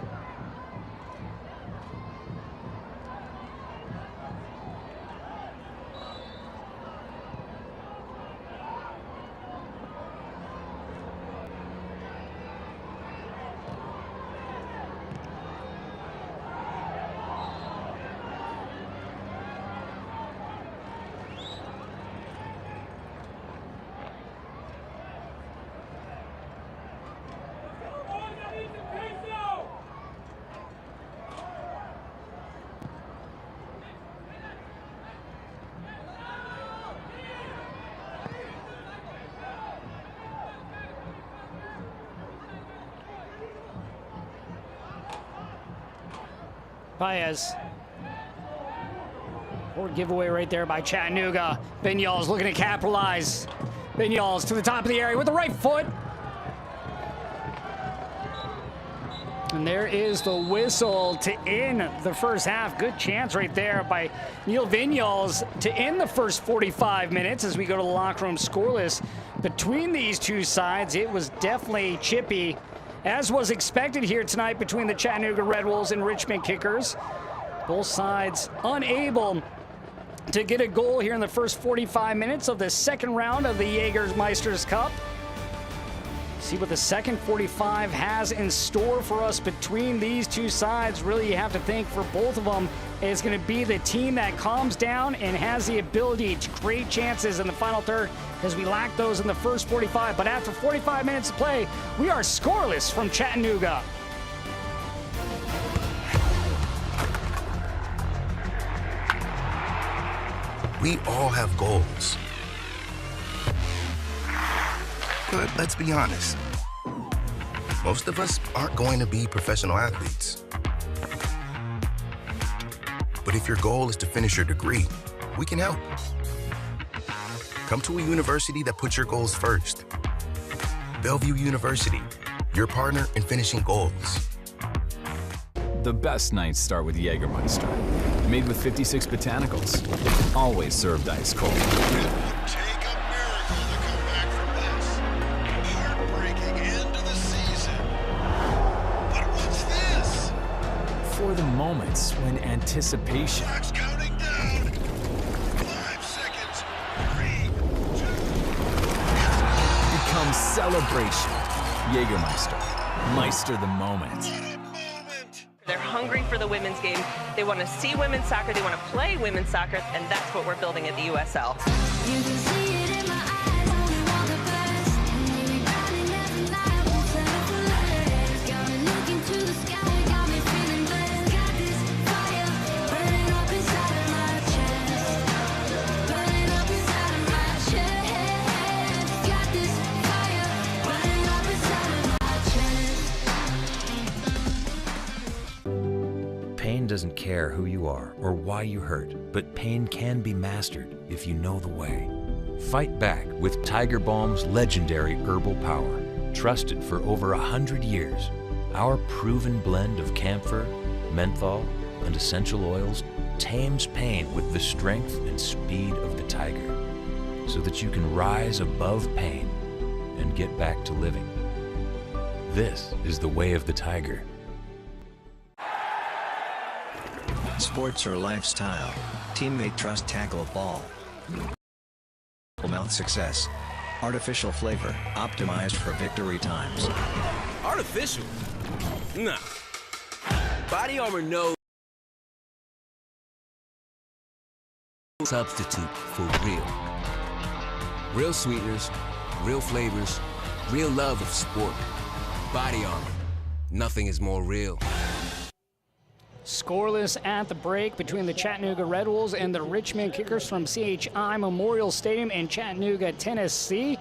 Baez. Or giveaway right there by Chattanooga. Vinyals looking to capitalize. Vinyals to the top of the area with the right foot. And there is the whistle to end the first half. Good chance right there by Neil Vinyals to end the first 45 minutes as we go to the locker room scoreless. Between these two sides, it was definitely chippy, as was expected here tonight between the Chattanooga Red Wolves and Richmond Kickers. Both sides unable to get a goal here in the first 45 minutes of the second round of the Jägermeister's Cup. See what the second 45 has in store for us between these two sides. Really, you have to think for both of them, it's going to be the team that calms down and has the ability to create chances in the final third, as we lacked those in the first 45. But after 45 minutes of play, we are scoreless from Chattanooga. We all have goals. But let's be honest, most of us aren't going to be professional athletes. But if your goal is to finish your degree, we can help. Come to a university that puts your goals first. Bellevue University, your partner in finishing goals. The best nights start with Jägermeister. Made with 56 botanicals. Always served ice cold. Take a miracle to come back from this. Heartbreaking end to the season. But what's this? For the moments when anticipation Clock's counting down. 5 seconds. 3, 2. becomes celebration. Jägermeister. Meister the moment. What a moment. They're hungry for the women's game. They want to see women's soccer. They want to play women's soccer, and that's what we're building at the USL. You can see it in my care who you are or why you hurt, but pain can be mastered if you know the way. Fight back with Tiger Balm's legendary herbal power. Trusted for over 100 years, our proven blend of camphor, menthol, and essential oils tames pain with the strength and speed of the tiger, so that you can rise above pain and get back to living. This is the way of the tiger. Sports or lifestyle. Teammate trust tackle ball. Mouth success. Artificial flavor, optimized for victory times. Artificial? Nah. Body Armor knows substitute for real. Real sweeteners, real flavors, real love of sport. Body Armor. Nothing is more real. Scoreless at the break between the Chattanooga Red Wolves and the Richmond Kickers from CHI Memorial Stadium in Chattanooga, Tennessee.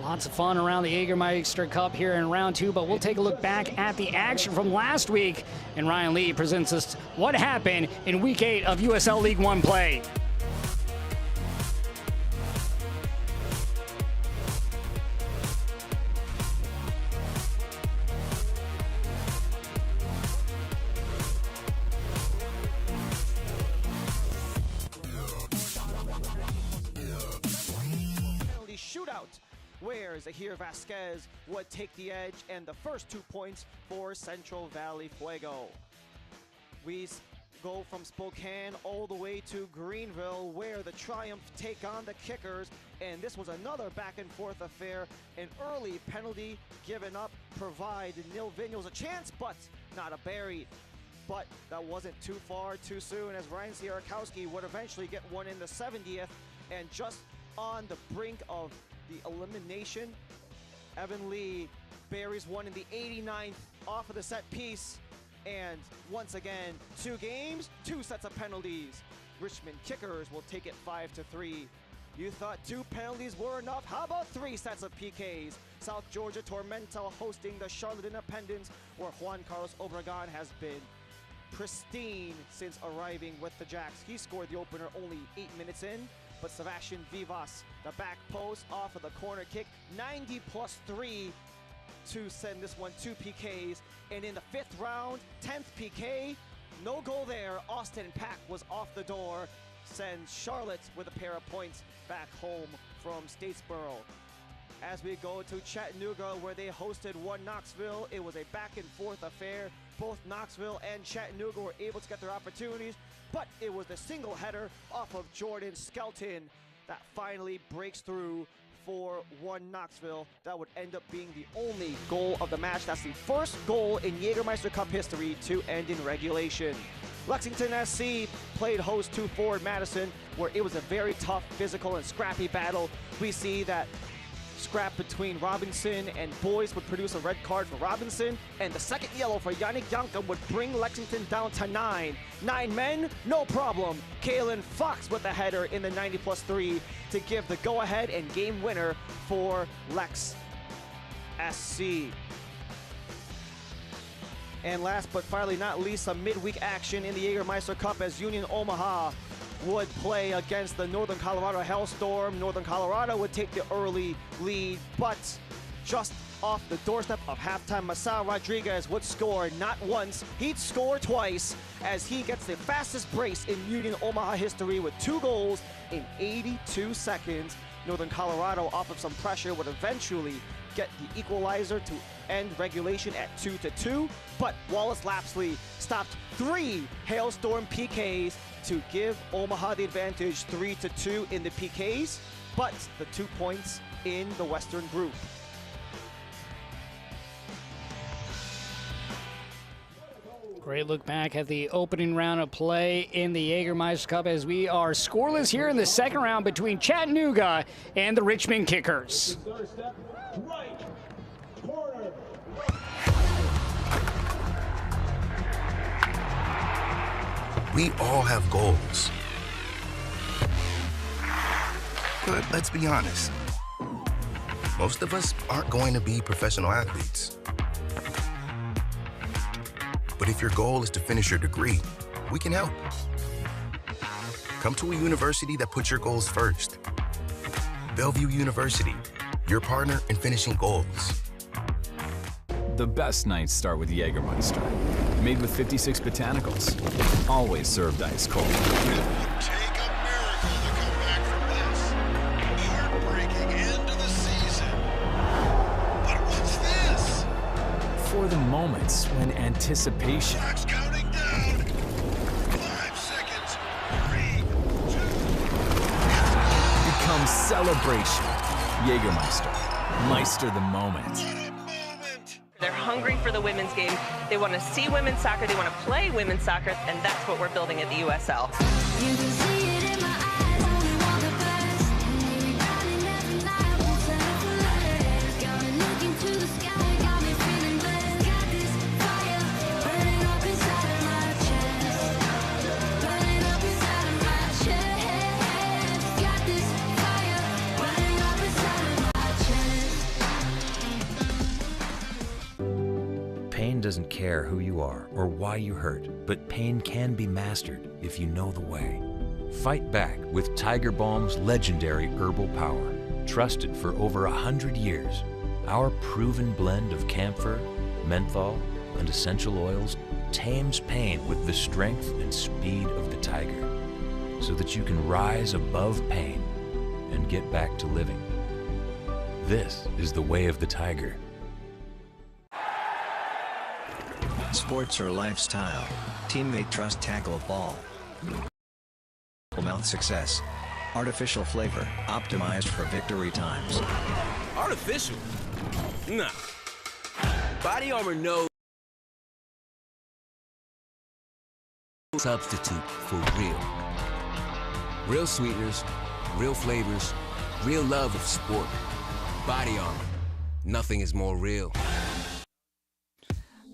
Lots of fun around the Jägermeister Cup here in round 2, but we'll take a look back at the action from last week. And Ryan Lee presents us what happened in week 8 of USL League One play. Where Zahir Vasquez would take the edge and the first 2 points for Central Valley Fuego. We go from Spokane all the way to Greenville, where the Triumph take on the Kickers, and this was another back and forth affair. An early penalty given up provided Neil Vigneault a chance, but not a buried. But that wasn't too far too soon, as Ryan Sierakowski would eventually get one in the 70th, and just on the brink of the elimination, Evan Lee buries one in the 89th off of the set piece. And once again, 2 games, 2 sets of penalties. Richmond Kickers will take it 5-3. You thought 2 penalties were enough? How about 3 sets of PKs? South Georgia Tormenta hosting the Charlotte Independence, where Juan Carlos Obregon has been pristine since arriving with the Jacks. He scored the opener only 8 minutes in, but Sebastian Vivas, the back post off of the corner kick, 90+3 to send this one 2 PKs. And in the 5th round, 10th PK, no goal there. Austin Pack was off the door, sends Charlotte with a pair of points back home from Statesboro. As we go to Chattanooga, where they hosted one Knoxville, it was a back and forth affair. Both Knoxville and Chattanooga were able to get their opportunities, but it was the single header off of Jordan Skelton that finally breaks through for one Knoxville. That would end up being the only goal of the match. That's the first goal in Jägermeister Cup history to end in regulation. Lexington SC played host to Ford Madison, where it was a very tough, physical, and scrappy battle. We see that scrap between Robinson and Boyce would produce a red card for Robinson, and the second yellow for Yannick Yanka would bring Lexington down to 9. 9 men, no problem. Kalen Fox with the header in the 90+3 to give the go-ahead and game winner for Lex SC. And last but finally not least, some midweek action in the Jägermeister Cup, as Union Omaha would play against the Northern Colorado Hellstorm. Northern Colorado would take the early lead, but just off the doorstep of halftime, Masao Rodriguez would score not once, he'd score twice, as he gets the fastest brace in Union Omaha history with 2 goals in 82 seconds. Northern Colorado, off of some pressure, would eventually get the equalizer to end regulation at 2-2, but Wallace Lapsley stopped 3 Hailstorm PKs to give Omaha the advantage, 3-2 in the PKs, but the 2 points in the Western Group. Great look back at the opening round of play in the Jägermeister Cup, as we are scoreless here in the second round between Chattanooga and the Richmond Kickers. We all have goals. But let's be honest, most of us aren't going to be professional athletes. But if your goal is to finish your degree, we can help. Come to a university that puts your goals first. Bellevue University, your partner in finishing goals. The best nights start with Jägermeister. Made with 56 botanicals. Always served ice cold. Take a miracle to come back from this. Heartbreaking end to the season. But what's this? For the moments when anticipation Clock's counting down. 5 seconds. 3, 2, becomes celebration. Jägermeister. Meister the moment. They're hungry for the women's game. They want to see women's soccer. They want to play women's soccer, and that's what we're building at the USL. You can see it in my eyes, only want the best. And you're running every night, won't settle for less. Got me looking to the sky, got me feeling blessed. Got this fire burning up inside of my chest. Burning up inside of my chest. Got this fire burning up inside of my chest. Pain doesn't care who you are or why you hurt, but pain can be mastered if you know the way. Fight back with Tiger Balm's legendary herbal power. Trusted for over 100 years, our proven blend of camphor, menthol, and essential oils tames pain with the strength and speed of the tiger, so that you can rise above pain and get back to living. This is the way of the tiger. Sports are lifestyle. Teammate trust tackle ball. Mouth success. Artificial flavor, optimized for victory times. Artificial? Nah. Body Armor knows substitute for real. Real sweeteners, real flavors, real love of sport. Body Armor. Nothing is more real.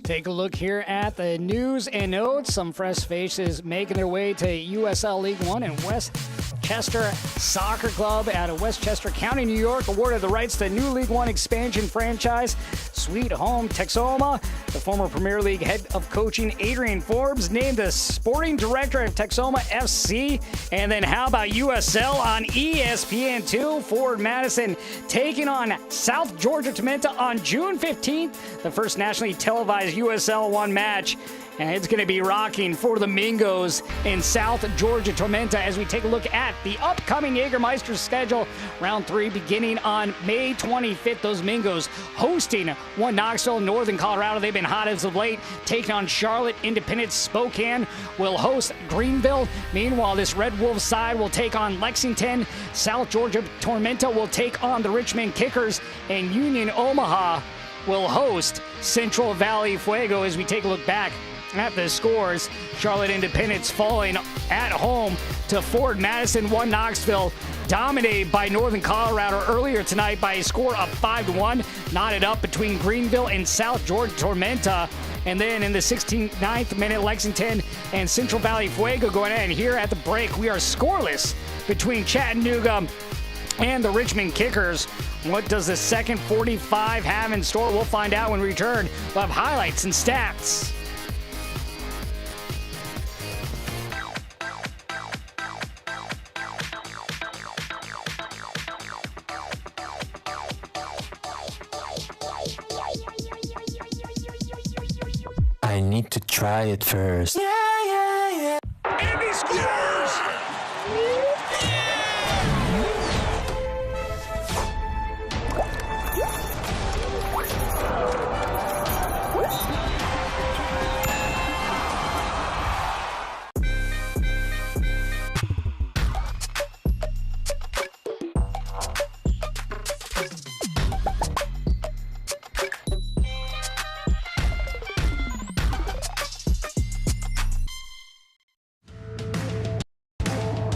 Take a look here at the news and notes. Some fresh faces making their way to USL League One, and Westchester Soccer Club out of Westchester County, New York, awarded the rights to new League One expansion franchise, Sweet Home Texoma. The former Premier League head of coaching, Adrian Forbes, named the sporting director of Texoma FC. And then how about USL on ESPN2? Forward Madison taking on South Georgia Tormenta on June 15th, the first nationally televised USL 1 match. And it's going to be rocking for the Mingos in South Georgia Tormenta as we take a look at the upcoming Jägermeister schedule. Round 3 beginning on May 25th. Those Mingos hosting One Knoxville, Northern Colorado. They've been hot as of late, taking on Charlotte. Independence Spokane will host Greenville. Meanwhile, this Red Wolves side will take on Lexington. South Georgia Tormenta will take on the Richmond Kickers. And Union Omaha will host Central Valley Fuego as we take a look back at the scores. Charlotte Independence falling at home to Ford Madison. One Knoxville dominated by Northern Colorado earlier tonight by a score of 5-1. Knotted up between Greenville and South Georgia Tormenta. And then in the 69th minute, Lexington and Central Valley Fuego going in. Here at the break, we are scoreless between Chattanooga and the Richmond Kickers. What does the second 45 have in store? We'll find out when we return. We'll have highlights and stats. I need to try it first. And he scores!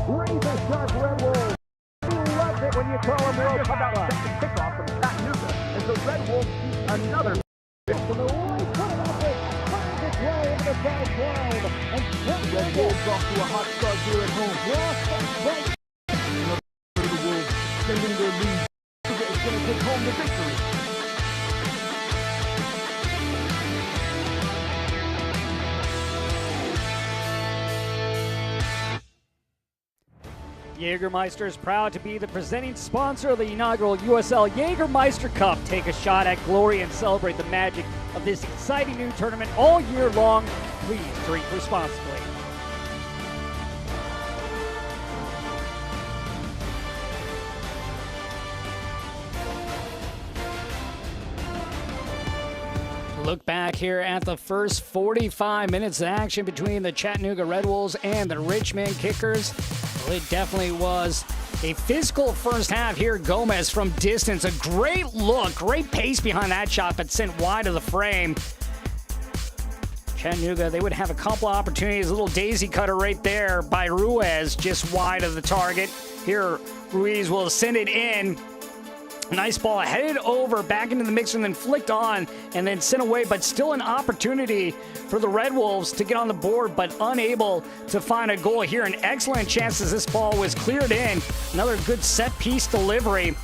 Razor-sharp Red Wolves. He loves it when you call him World Cup. Second kickoff from Chattanooga as the Red Wolves beat another from the right foot of it. Finds its way into the side ground. And the Red Wolves off to a hot start here at home. Right. The Wolves extending their lead. Is going to take home the victory. Jägermeister is proud to be the presenting sponsor of the inaugural USL Jägermeister Cup. Take a shot at glory and celebrate the magic of this exciting new tournament all year long. Please drink responsibly. Look back here at the first 45 minutes of action between the Chattanooga Red Wolves and the Richmond Kickers. Well, it definitely was a physical first half here. Gomez from distance, a great look, great pace behind that shot, but sent wide of the frame. Chattanooga, they would have a couple opportunities. A little daisy cutter right there by Ruiz, just wide of the target. Here, Ruiz will send it in. Nice ball, headed over, back into the mixer, and then flicked on, and then sent away, but still an opportunity for the Red Wolves to get on the board, but unable to find a goal here. An excellent chance as this ball was cleared in. Another good set-piece delivery.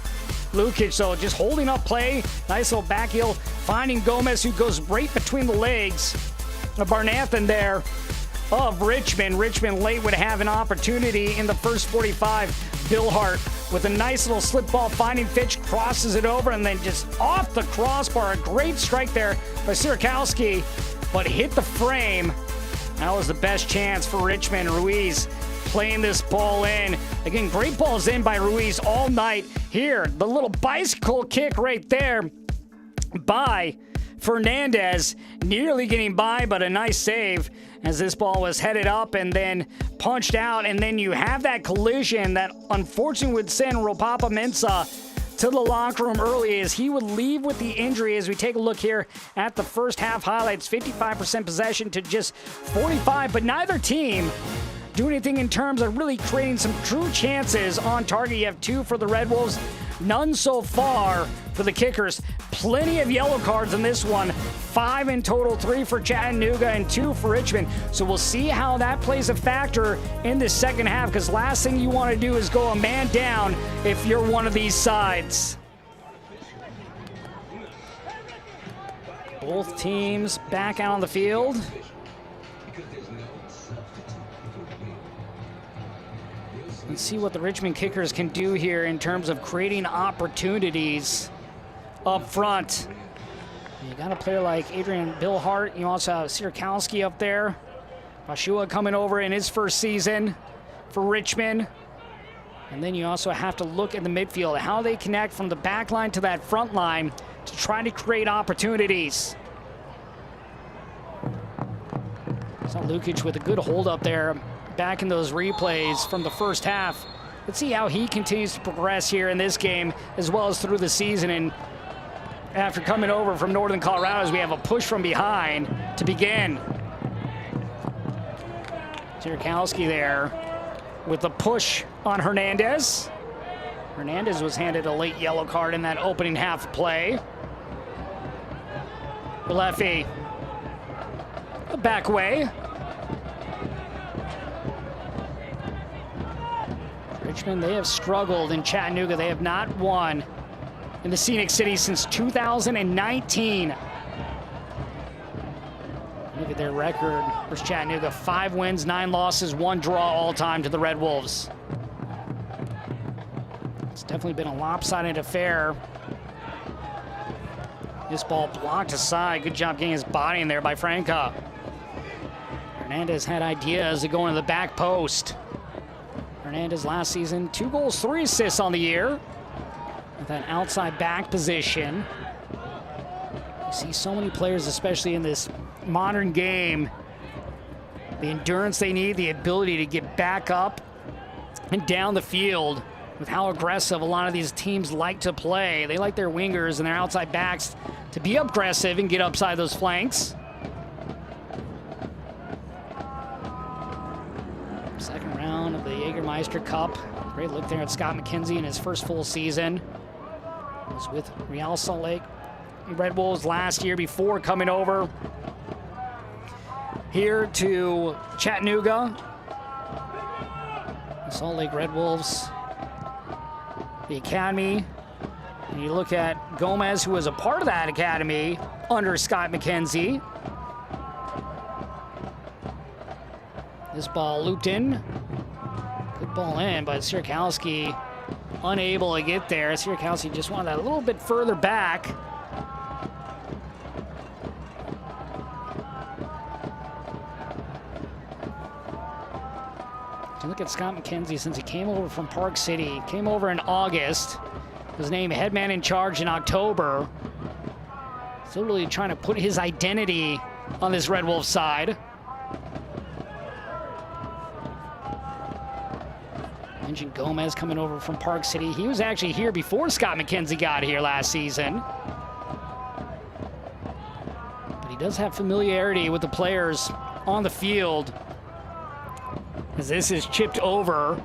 Lukic, though, just holding up play. Nice little back heel, finding Gomez, who goes right between the legs of Barnathan there of Richmond. Richmond late would have an opportunity in the first 45. Bill Hart with a nice little slip ball, finding Fitch, crosses it over, and then just off the crossbar. A great strike there by Sierakowski, but hit the frame. That was the best chance for Richmond. Ruiz playing this ball in. Again, great balls in by Ruiz all night. Here, the little bicycle kick right there by Fernandez, nearly getting by, but a nice save as this ball was headed up and then punched out. And then you have that collision that unfortunately would send Ropapa Mensah to the locker room early, as he would leave with the injury. As we take a look here at the first half highlights, 55% possession to just 45, but neither team do anything in terms of really creating some true chances on target. You have 2 for the Red Wolves, none so far for the Kickers. Plenty of yellow cards in this one. 5 in total, 3 for Chattanooga and 2 for Richmond. So we'll see how that plays a factor in the second half, because last thing you want to do is go a man down if you're one of these sides. Both teams back out on the field. Let's see what the Richmond Kickers can do here in terms of creating opportunities up front. You got a player like Adrian Bill Hart. You also have Sierakowski up there. Bashua coming over in his first season for Richmond. And then you also have to look at the midfield, how they connect from the back line to that front line to try to create opportunities. So Lukic with a good hold up there, back in those replays from the first half. Let's see how he continues to progress here in this game as well as through the season. And after coming over from Northern Colorado, as we have a push from behind to begin. Sierakowski there with the push on Hernandez. Hernandez was handed a late yellow card in that opening half play. Gillespie, the back way. Richmond, they have struggled in Chattanooga. They have not won in the Scenic City since 2019. Look at their record versus Chattanooga. 5 wins, 9 losses, 1 draw all time to the Red Wolves. It's definitely been a lopsided affair. This ball blocked aside. Good job getting his body in there by Franca. Hernandez had ideas to go into the back post. Hernandez last season, 2 goals, 3 assists on the year. With that outside back position. You see so many players, especially in this modern game, the endurance they need, the ability to get back up and down the field with how aggressive a lot of these teams like to play. They like their wingers and their outside backs to be aggressive and get upside those flanks. Second round of the Jägermeister Cup. Great look there at Scott McKenzie in his first full season. He was with Real Salt Lake Red Wolves last year before coming over here to Chattanooga. The Salt Lake Red Wolves, the Academy. And you look at Gomez, who was a part of that Academy under Scott McKenzie. This ball looped in. Good ball in, but Sierkowski unable to get there. Sierkowski just wanted that a little bit further back. Look at Scott McKenzie since he came over from Park City. Came over in August. Was named head man in charge in October. Still really trying to put his identity on this Red Wolf side. Mentioned Gomez coming over from Park City. He was actually here before Scott McKenzie got here last season. But he does have familiarity with the players on the field, as this is chipped over.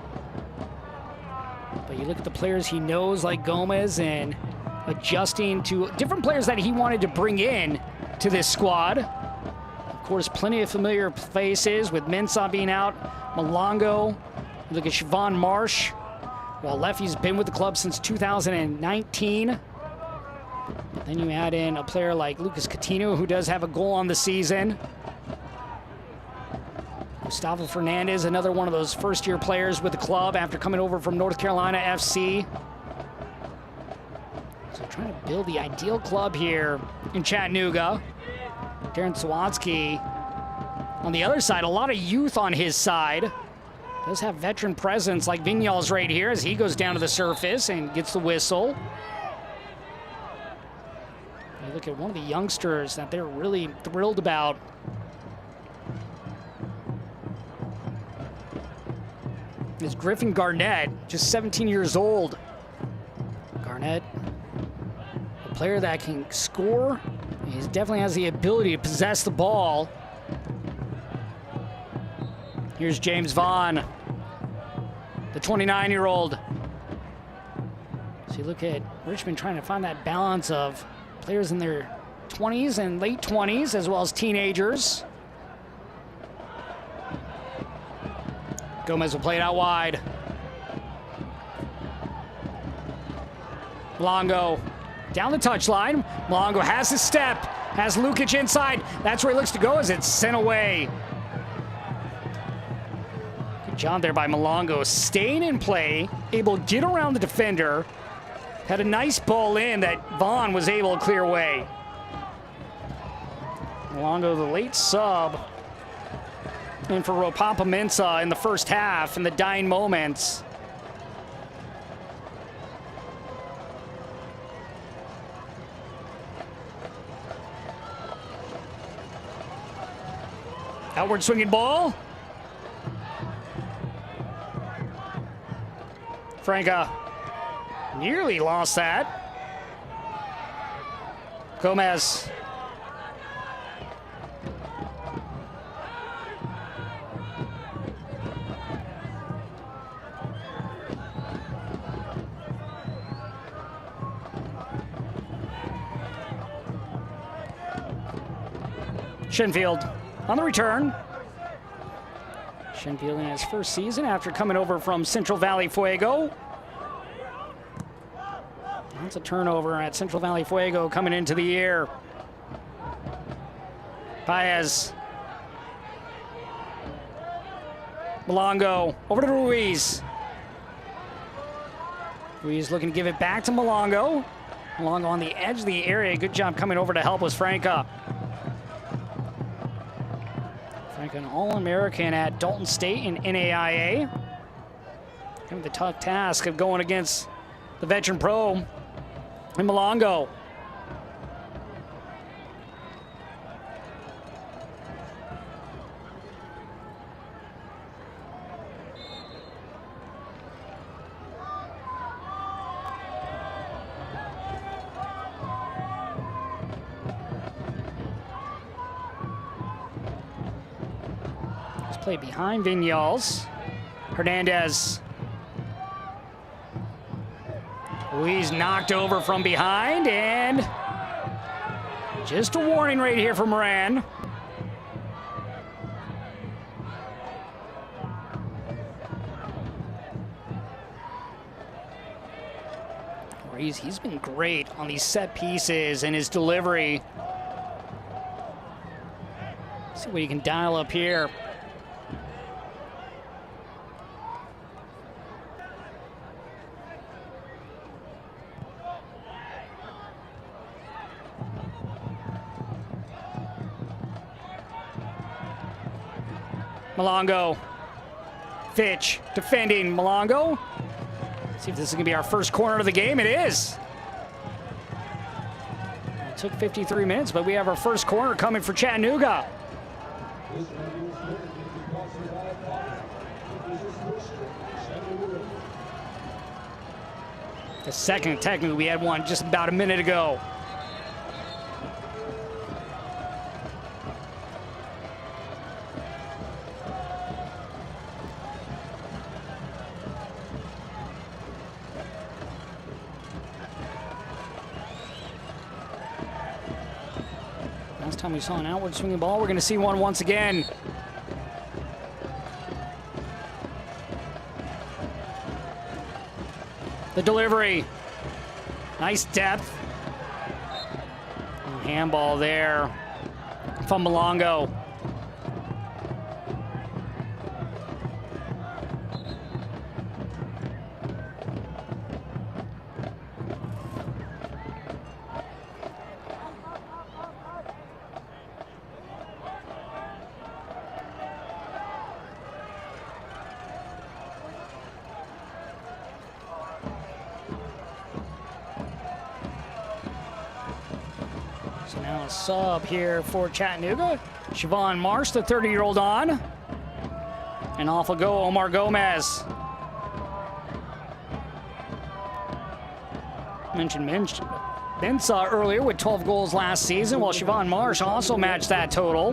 But you look at the players he knows, like Gomez, and adjusting to different players that he wanted to bring in to this squad. Of course, plenty of familiar faces with Mensah being out, Malongo. You look at Siobhan Marsh. Well, Leffy's been with the club since 2019. But then you add in a player like Lucas Coutinho, who does have a goal on the season. Gustavo Fernandez, another one of those first-year players with the club after coming over from North Carolina FC. So trying to build the ideal club here in Chattanooga. Darren Sawatsky on the other side, a lot of youth on his side. Does have veteran presence like Vignals right here as he goes down to the surface and gets the whistle. You look at one of the youngsters that they're really thrilled about. Is Griffin Garnett, just 17 years old. Garnett, a player that can score. He definitely has the ability to possess the ball. Here's James Vaughn, the 29-year-old. So you look at Richmond trying to find that balance of players in their 20s and late 20s, as well as teenagers. Gomez will play it out wide. Malongo down the touchline. Malongo has his step, has Lukic inside. That's where he looks to go as it's sent away. Good job there by Malongo, staying in play, able to get around the defender. Had a nice ball in that Vaughn was able to clear away. Malongo, the late sub. And for Ropapa Mensah in the first half, in the dying moments. Outward swinging ball. Franca nearly lost that. Gomez. Shenfield on the return. Shenfield in his first season after coming over from Central Valley Fuego. That's a turnover at Central Valley Fuego coming into the year. Paez. Malongo over to Ruiz. Ruiz looking to give it back to Malongo. Malongo on the edge of the area. Good job coming over to help was Franca. Franca, an All-American at Dalton State in NAIA. Having the tough task of going against the veteran pro and Malongo. Play behind Vignals. Hernandez. Ruiz knocked over from behind, and just a warning right here for Moran. Ruiz, he's been great on these set pieces and his delivery. See what you can dial up here. Malongo. Fitch defending Malongo. See if this is going to be our first corner of the game. It is. It took 53 minutes, but we have our first corner coming for Chattanooga. The second, technically, we had one just about a minute ago. Last time we saw an outward swinging ball, we're going to see one once again. The delivery. Nice depth. Handball there from Malongo. So now a sub here for Chattanooga. Siobhan Marsh, the 30-year-old on. And off will go Omar Gomez. Mentioned Mensah earlier with 12 goals last season, while Siobhan Marsh also matched that total.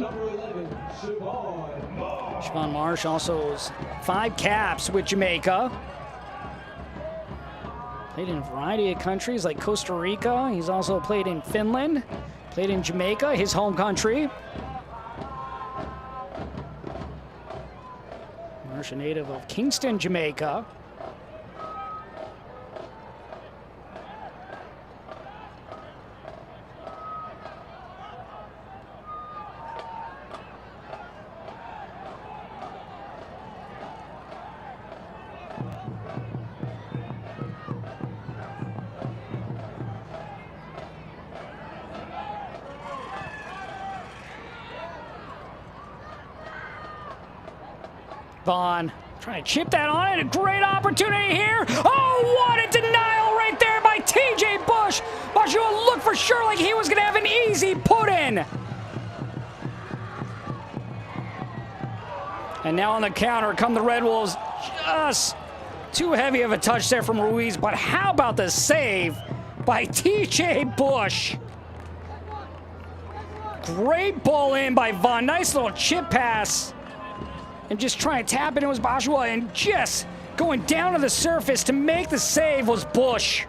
Siobhan Marsh also has 5 caps with Jamaica. Played in a variety of countries like Costa Rica. He's also played in Finland. Played in Jamaica, his home country. Marsh, a native of Kingston, Jamaica. Vaughn trying to chip that on, and a great opportunity here. Oh, what a denial right there by TJ Bush. Bashua looked for sure like he was going to have an easy put in. And now on the counter come the Red Wolves. Just too heavy of a touch there from Ruiz, but how about the save by TJ Bush? Great ball in by Vaughn. Nice little chip pass. And just trying to tap it in was Bashua, and just going down to the surface to make the save was Bush.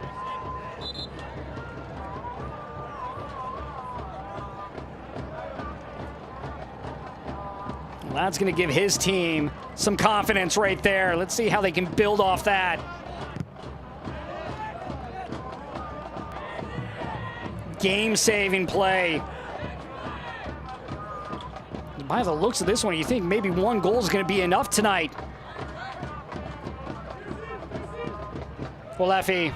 Well, that's going to give his team some confidence right there. Let's see how they can build off that. Game-saving play. By the looks of this one, you think maybe one goal is going to be enough tonight. Walefi.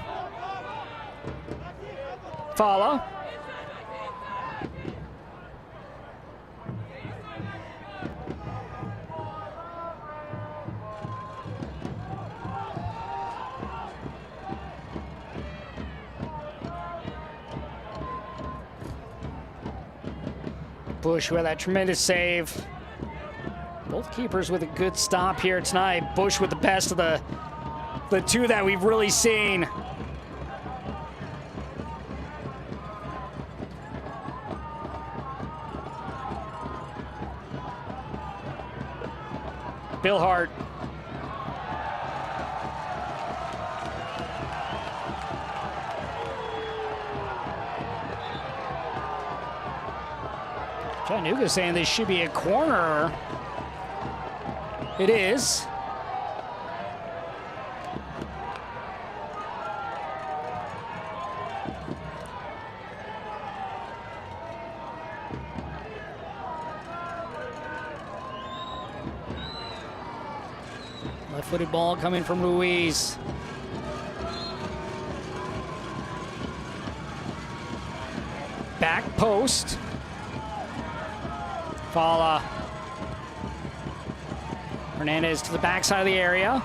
Fala. Bush with that tremendous save. Both keepers with a good stop here tonight. Bush with the best of the two that we've really seen. Bill Hart. Chattanooga saying this should be a corner. It is. Left-footed ball coming from Ruiz. Back post. Fala. Hernandez to the backside of the area.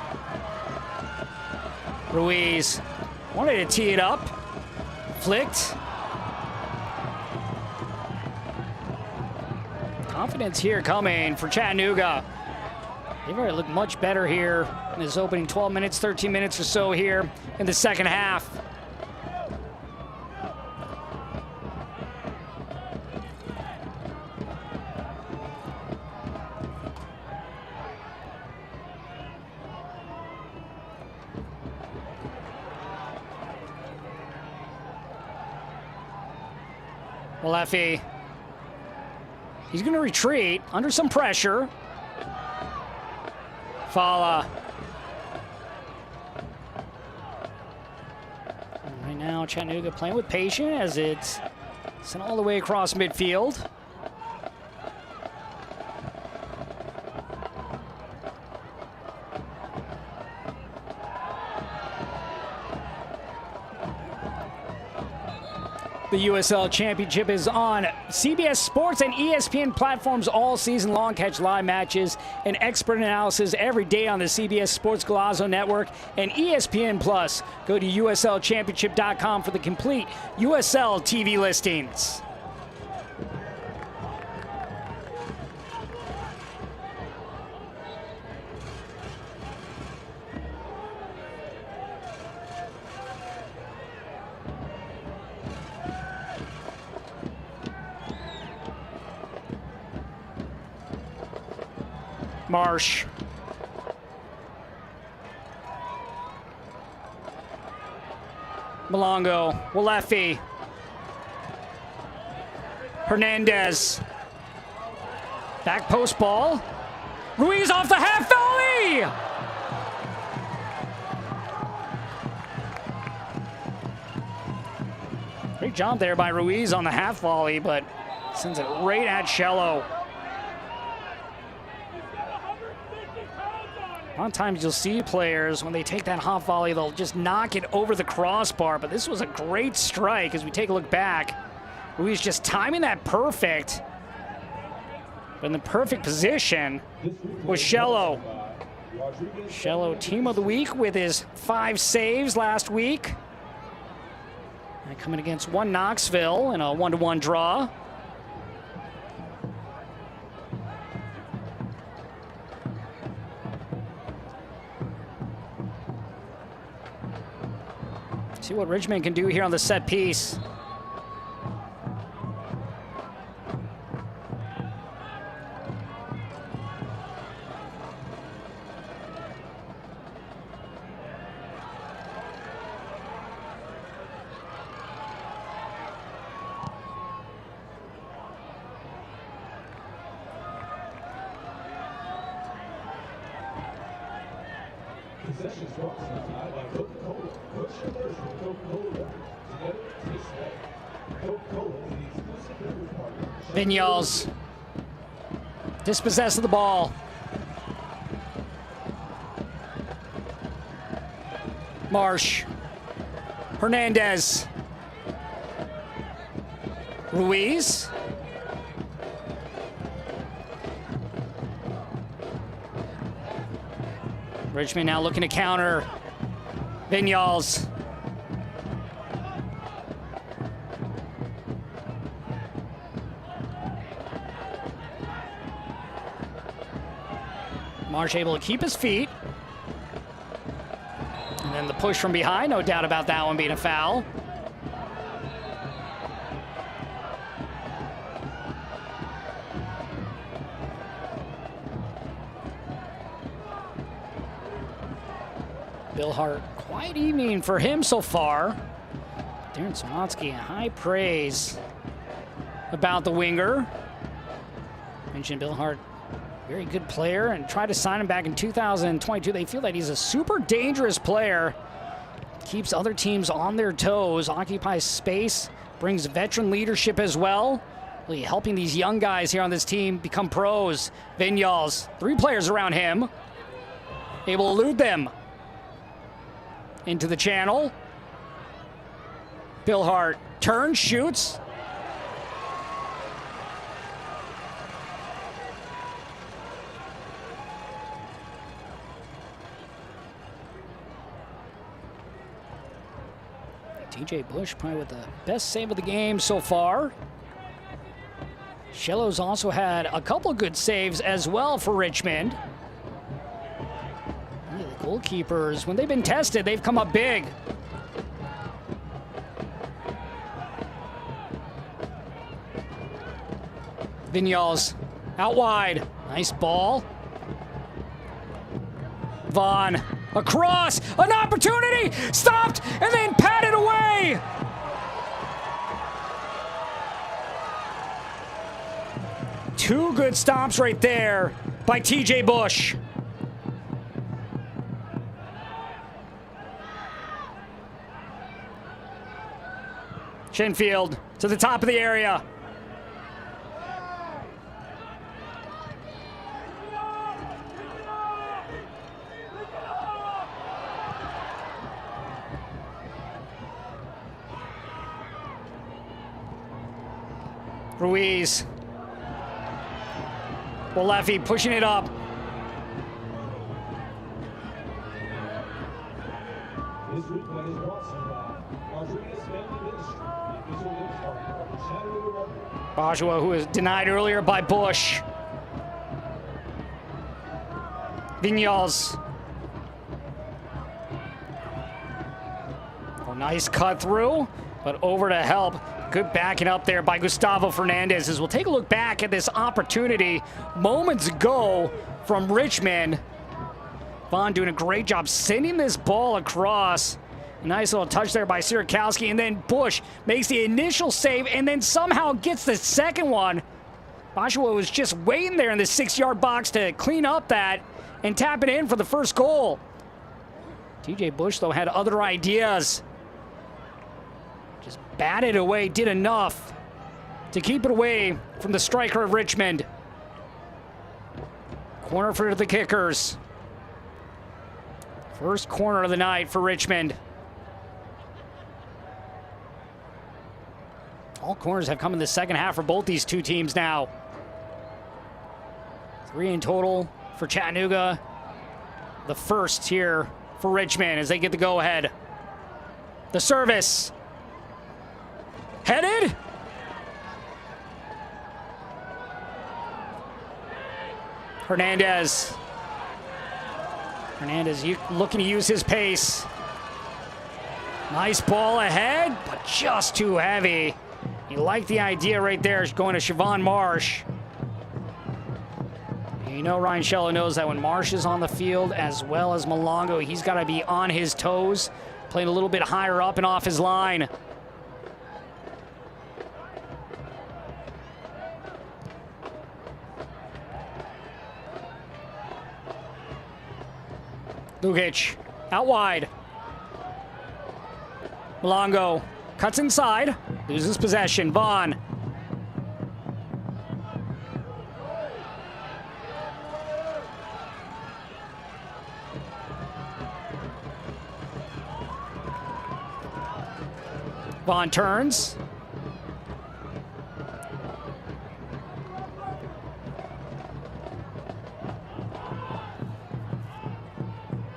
Ruiz wanted to tee it up. Flicked. Confidence here coming for Chattanooga. They've already looked much better here in this opening 12 minutes, 13 minutes or so here in the second half. Malefi. He's going to retreat under some pressure. Fala. Right now, Chattanooga playing with patience as it's sent all the way across midfield. The USL Championship is on CBS Sports and ESPN platforms all season long. Catch live matches and expert analysis every day on the CBS Sports Golazo Network and ESPN Plus. Go to USLChampionship.com for the complete USL TV listings. Marsh. Malongo. Walefi. Hernandez. Back post ball. Ruiz off the half volley! Great job there by Ruiz on the half volley, but sends it right at Shello. A lot of times you'll see players, when they take that hot volley, they'll just knock it over the crossbar, but this was a great strike as we take a look back. Ruiz just timing that perfect. But in the perfect position was Shello. Shello, team of the week with his 5 saves last week. And coming against one Knoxville in a 1-1 draw. See what Richmond can do here on the set piece. Possessions brought to you by Coca-Cola. What's your thirst for Coca-Cola? Together, taste better. Coca-Cola is the exclusive beverage partner. Vinyals dispossessed of the ball. Marsh. Hernandez. Ruiz. Richmond now looking to counter. Vinyals. Marsh able to keep his feet. And then the push from behind, no doubt about that one being a foul. Bill Hart, quiet evening for him so far. Darren Swansky, high praise about the winger. Mentioned Bill Hart, very good player, and tried to sign him back in 2022. They feel that he's a super dangerous player. Keeps other teams on their toes, occupies space, brings veteran leadership as well. Really helping these young guys here on this team become pros. Vinyals, 3 players around him. Able to elude them. Into the channel. Bill Hart turns, shoots. TJ Bush probably with the best save of the game so far. Shello's also had a couple good saves as well for Richmond. The goalkeepers, when they've been tested, they've come up big. Vinyals out wide. Nice ball. Vaughn across. An opportunity. Stopped and then patted away. Two good stops right there by TJ Bush. Shinfield to the top of the area. Ruiz. Bolefi pushing it up. This replay is brought to you by Rodriguez Family Ministry, the official news partner of the Chattanooga Red Wolves. Bajwa, who was denied earlier by Bush. Vinyals. Oh, nice cut through, but over to help. Good backing up there by Gustavo Fernandez as we'll take a look back at this opportunity moments ago from Richmond. Vaughn doing a great job sending this ball across. A nice little touch there by Sierakowski, and then Bush makes the initial save and then somehow gets the second one. Oshawa was just waiting there in the 6-yard box to clean up that and tap it in for the first goal. TJ Bush, though, had other ideas. Just batted away, did enough to keep it away from the striker of Richmond. Corner for the Kickers. First corner of the night for Richmond. All corners have come in the second half for both these two teams now. 3 in total for Chattanooga. The first here for Richmond as they get the go-ahead. The service. Headed. Hernandez looking to use his pace. Nice ball ahead, but just too heavy. You like the idea right there, going to Siobhan Marsh. You know Ryan Shello knows that when Marsh is on the field, as well as Malongo, he's got to be on his toes, playing a little bit higher up and off his line. Lukic, out wide. Malongo cuts inside, loses possession. Vaughn. Vaughn turns.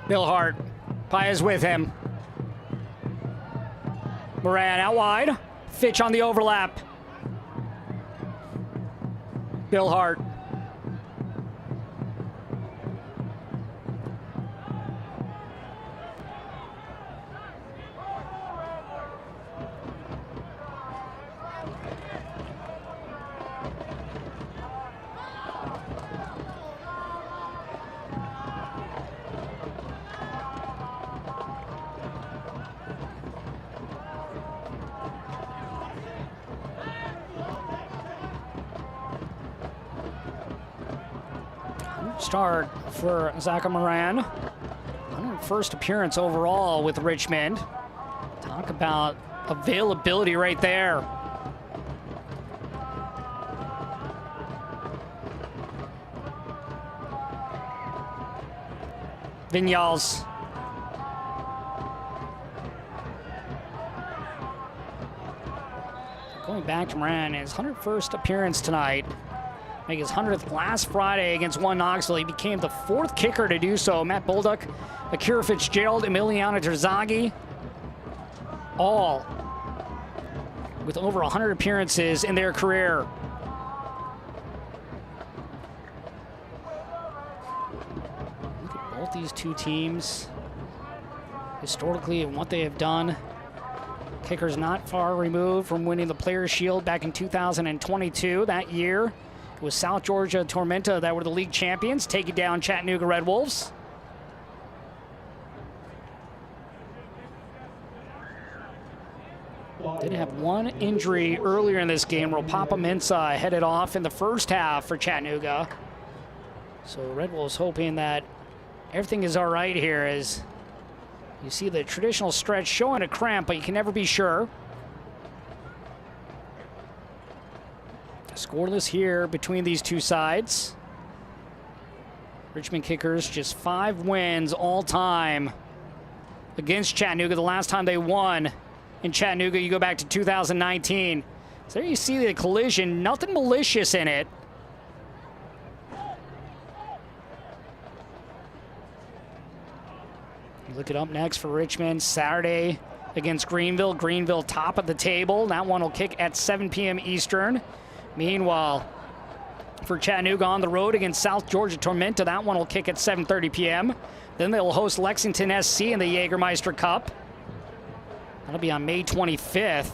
Bill Hart. Paya's with him. Moran out wide. Fitch on the overlap. Bill Hart. Start for Zaka Moran. 101st appearance overall with Richmond. Talk about availability right there. Vinyals. Going back to Moran, his 101st appearance tonight. Make his 100th last Friday against One Knoxville. He became the 4th kicker to do so. Matt Bolduc, Akira Fitzgerald, Emiliano Terzaghi. all with over 100 appearances in their career. Look at both these two teams historically and what they have done. Kickers not far removed from winning the Players' Shield back in 2022. That year, it was South Georgia Tormenta that were the league champions, taking down Chattanooga Red Wolves. Did have one injury earlier in this game where Papa Mensah headed off in the first half for Chattanooga. So Red Wolves hoping that everything is all right here as you see the traditional stretch showing a cramp, but you can never be sure. Scoreless here between these two sides. Richmond Kickers just 5 wins all time against Chattanooga. The last time they won in Chattanooga, you go back to 2019. So there you see the collision, nothing malicious in it. You look it up next for Richmond, Saturday against Greenville. Greenville top of the table. That one will kick at 7 p.m. Eastern. Meanwhile, for Chattanooga on the road against South Georgia Tormenta, that one will kick at 7:30 p.m. Then they'll host Lexington SC in the Jägermeister Cup. That'll be on May 25th.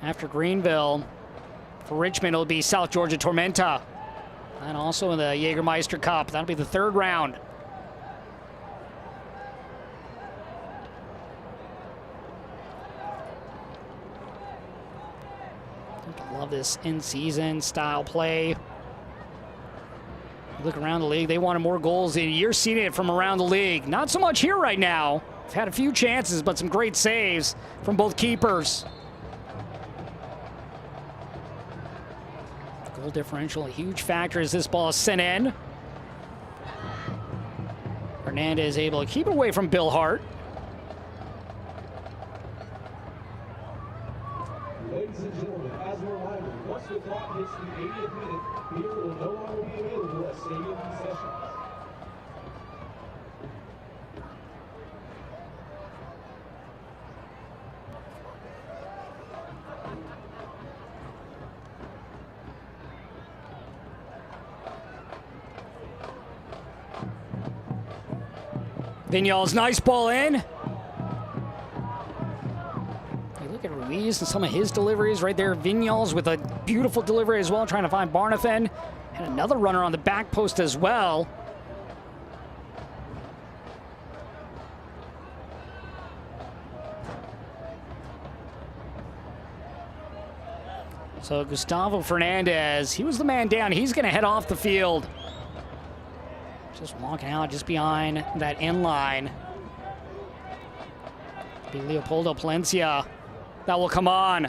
After Greenville, for Richmond, it'll be South Georgia Tormenta. And also in the Jägermeister Cup. That'll be the 3rd round. Love this in-season style play. Look around the league, they wanted more goals. You're seeing it from around the league. Not so much here right now. They've had a few chances, but some great saves from both keepers. Goal differential, a huge factor as this ball is sent in. Hernandez able to keep it away from Bill Hart. Ladies and gentlemen, as a reminder, once the clock hits the 80th minute, beer will no longer be available at stadium concessions. Vignals, nice ball in. Look at Ruiz and some of his deliveries right there. Vignals with a beautiful delivery as well, trying to find Barnathan. And another runner on the back post as well. So Gustavo Fernandez, he was the man down. He's going to head off the field. Just walking out just behind that end line. Be Leopoldo Palencia. That will come on.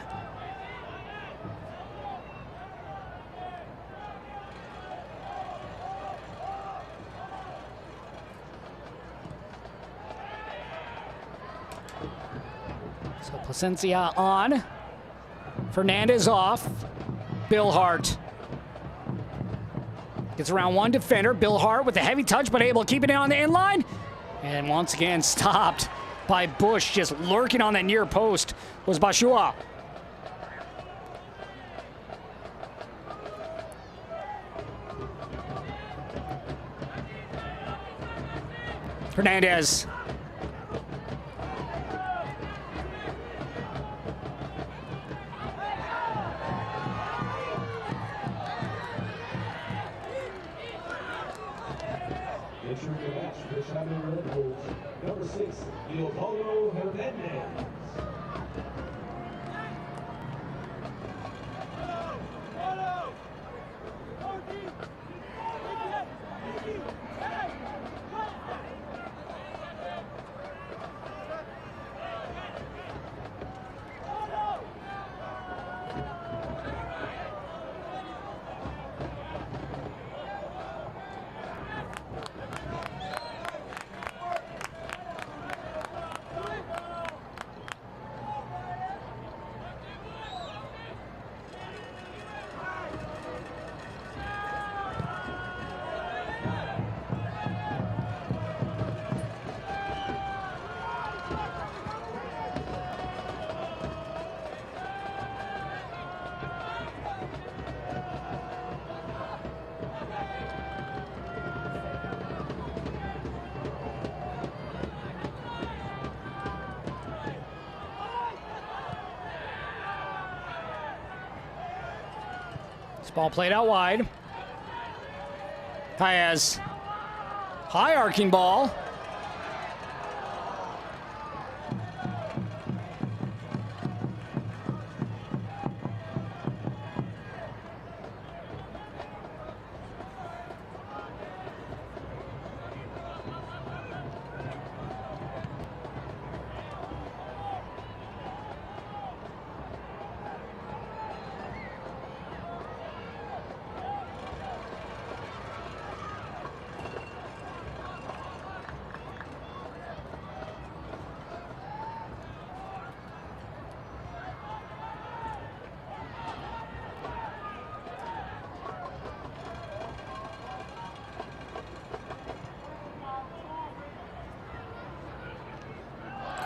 So Placencia on. Fernandez off. Bill Hart. Gets around one defender. Bill Hart with a heavy touch, but able to keep it in on the end line. And once again stopped by Bush, just lurking on that near post was Bashua. Hernandez. Entering the match for the Chattanooga Red Wolves, number 6, Leopoldo Hernandez. This ball played out wide. Paez. High arcing ball.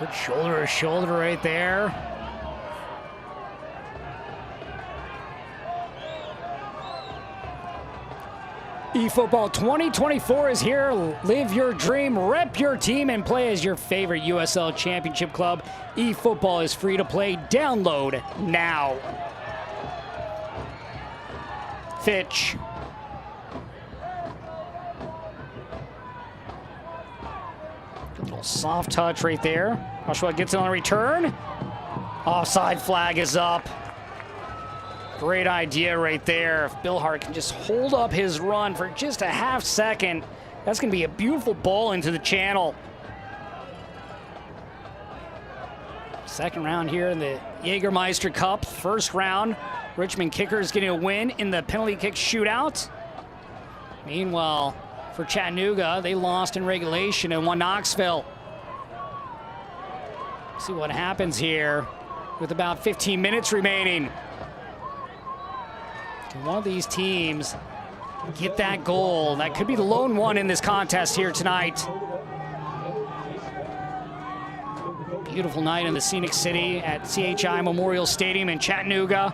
Good shoulder to shoulder right there. eFootball 2024 is here. Live your dream, rep your team, and play as your favorite USL Championship club. eFootball is free to play. Download now. Fitch. Good little soft touch right there. Joshua gets it on a return. Offside flag is up. Great idea right there. If Bill Hart can just hold up his run for just a half second, that's going to be a beautiful ball into the channel. Second round here in the Jägermeister Cup. First round, Richmond Kickers getting a win in the penalty kick shootout. Meanwhile, for Chattanooga, they lost in regulation and won Knoxville. See what happens here with about 15 minutes remaining. Can one of these teams get that goal? That could be the lone one in this contest here tonight. Beautiful night in the scenic city at CHI Memorial Stadium in Chattanooga.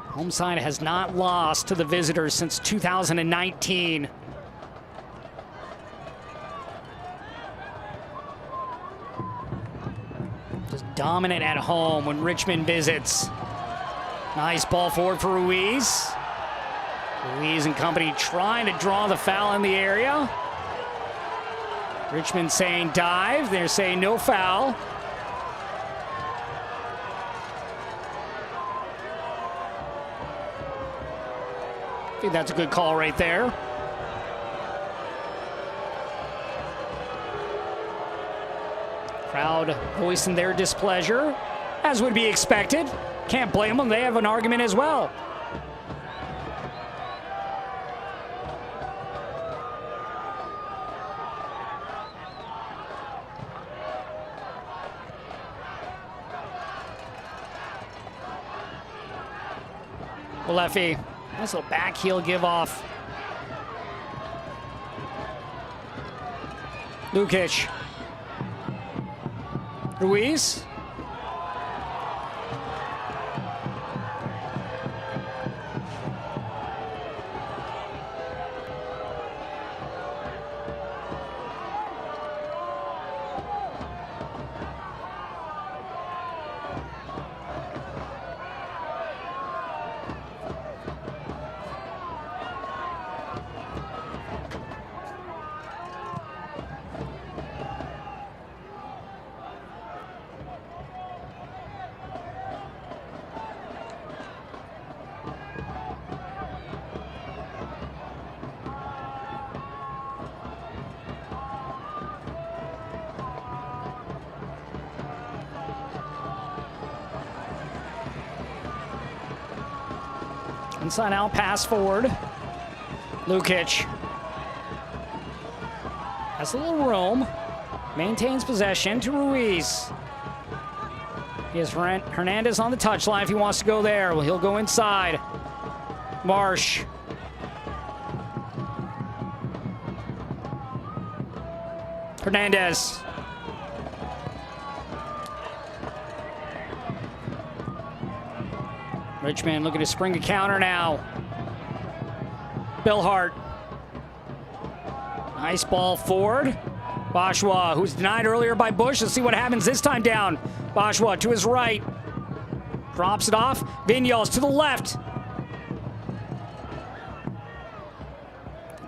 Home side has not lost to the visitors since 2019. Just dominant at home when Richmond visits. Nice ball forward for Ruiz. Ruiz and company trying to draw the foul in the area. Richmond saying dive. They're saying no foul. I think that's a good call right there. Crowd voicing their displeasure, as would be expected. Can't blame them. They have an argument as well. Leffy, nice little back heel give off. Lukic. Ruiz. Inside out pass forward. Lukic has a little room. Maintains possession to Ruiz. He has Hernandez on the touchline if he wants to go there. Well, he'll go inside. Marsh. Hernandez. Richmond looking to spring a counter now. Bill Hart. Nice ball forward. Bashwa, who's denied earlier by Bush. Let's see what happens this time down. Bashwa to his right. Drops it off. Vinyals to the left.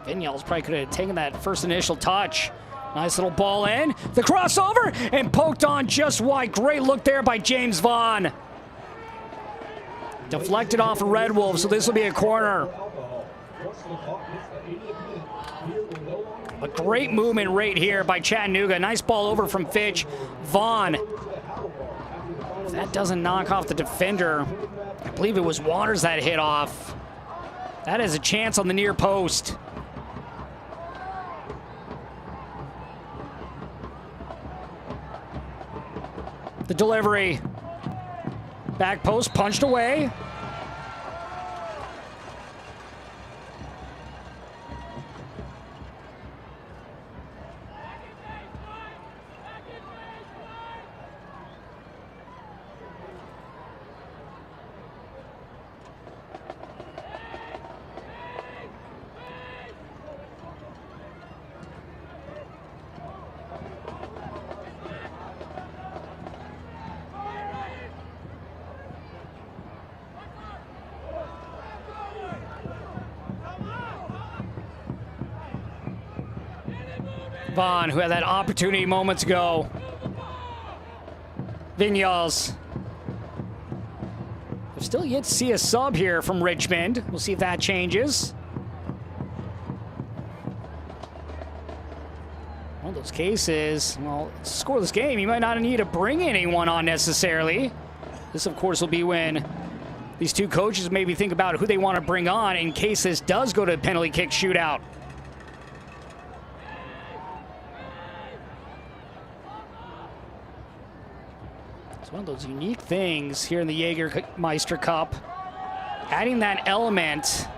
Vinyals probably could have taken that first initial touch. Nice little ball in. The crossover and poked on just wide. Great look there by James Vaughn. Deflected off of Red Wolves, so this will be a corner. A great movement right here by Chattanooga. Nice ball over from Fitch. Vaughn. If that doesn't knock off the defender, I believe it was Waters that hit off. That is a chance on the near post. The delivery. Back post punched away. Vaughn, who had that opportunity moments ago. Vinyals. We've still yet to see a sub here from Richmond. We'll see if that changes. One of those cases, well, to score this game, you might not need to bring anyone on necessarily. This, of course, will be when these two coaches maybe think about who they want to bring on in case this does go to a penalty kick shootout. It's one of those unique things here in the Jägermeister Cup. Adding that element,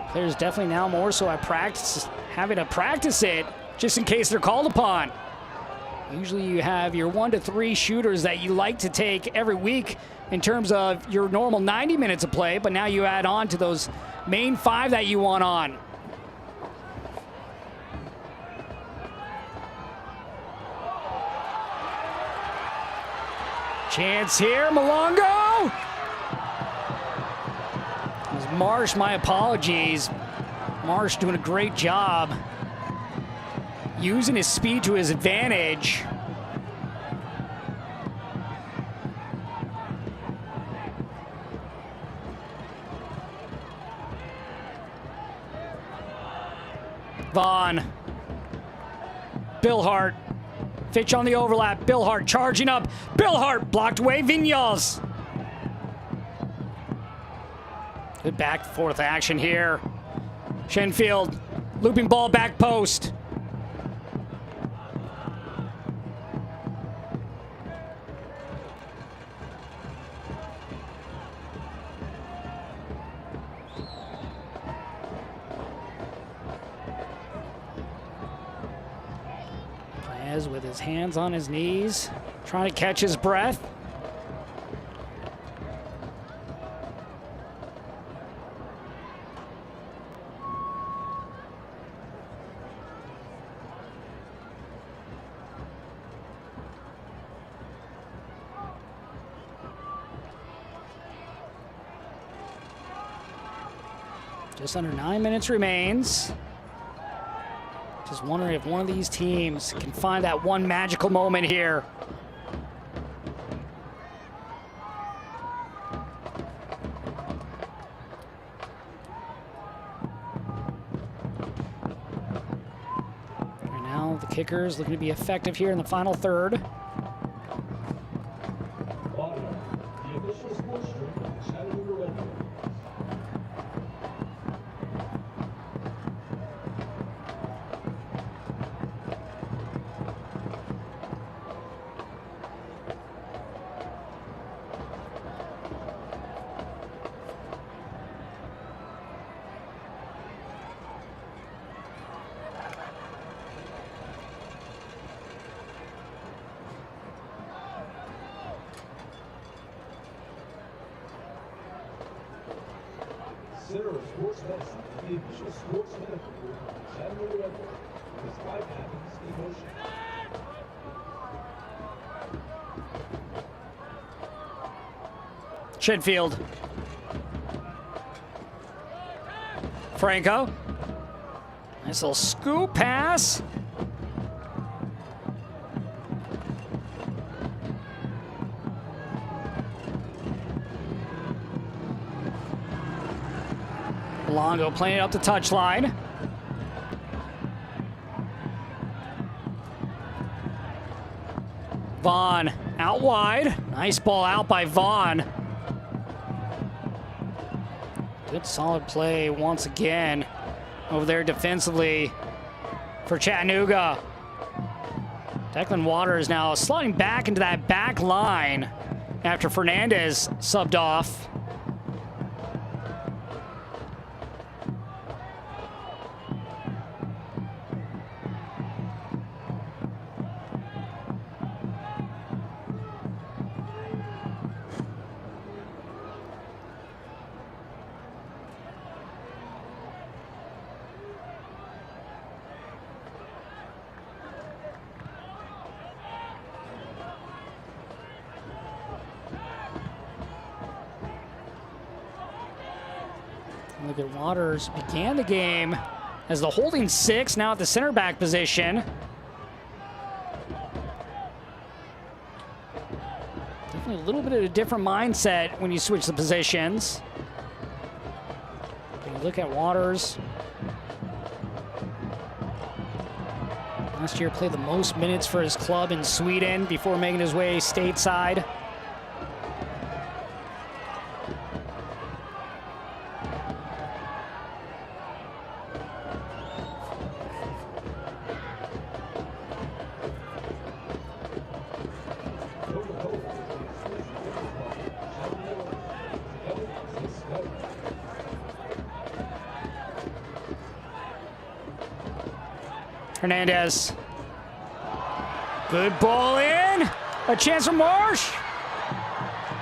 players definitely now more so at practice, having to practice it just in case they're called upon. Usually you have your 1 to 3 shooters that you like to take every week in terms of your normal 90 minutes of play, but now you add on to those main 5 that you want on. Chance here, Malongo! It was Marsh, my apologies. Marsh doing a great job using his speed to his advantage. Vaughn. Bill Hart. Fitch on the overlap. Bill Hart charging up. Bill Hart blocked away. Vinyals. Good back and forth action here. Shenfield looping ball back post. With his hands on his knees, trying to catch his breath. Just under 9 minutes remains. Just wondering if one of these teams can find that one magical moment here. Right now, the kickers looking to be effective here in the final third. The official sports drink, Chattanooga Red Wolves. Center of Sports Medicine, the official sports medical group of Chattanooga Red Wolves, because life happens in motion. Shedfield. Franco. Nice little scoop pass. Longo playing it up the touchline. Vaughn out wide. Nice ball out by Vaughn. Good solid play once again over there defensively for Chattanooga. Declan Waters now sliding back into that back line after Fernandez subbed off. Look at Waters began the game as the holding six, now at the center back position. Definitely a little bit of a different mindset when you switch the positions. When you look at Waters. Last year played the most minutes for his club in Sweden before making his way stateside. Hernandez. Good ball in. A chance for Marsh.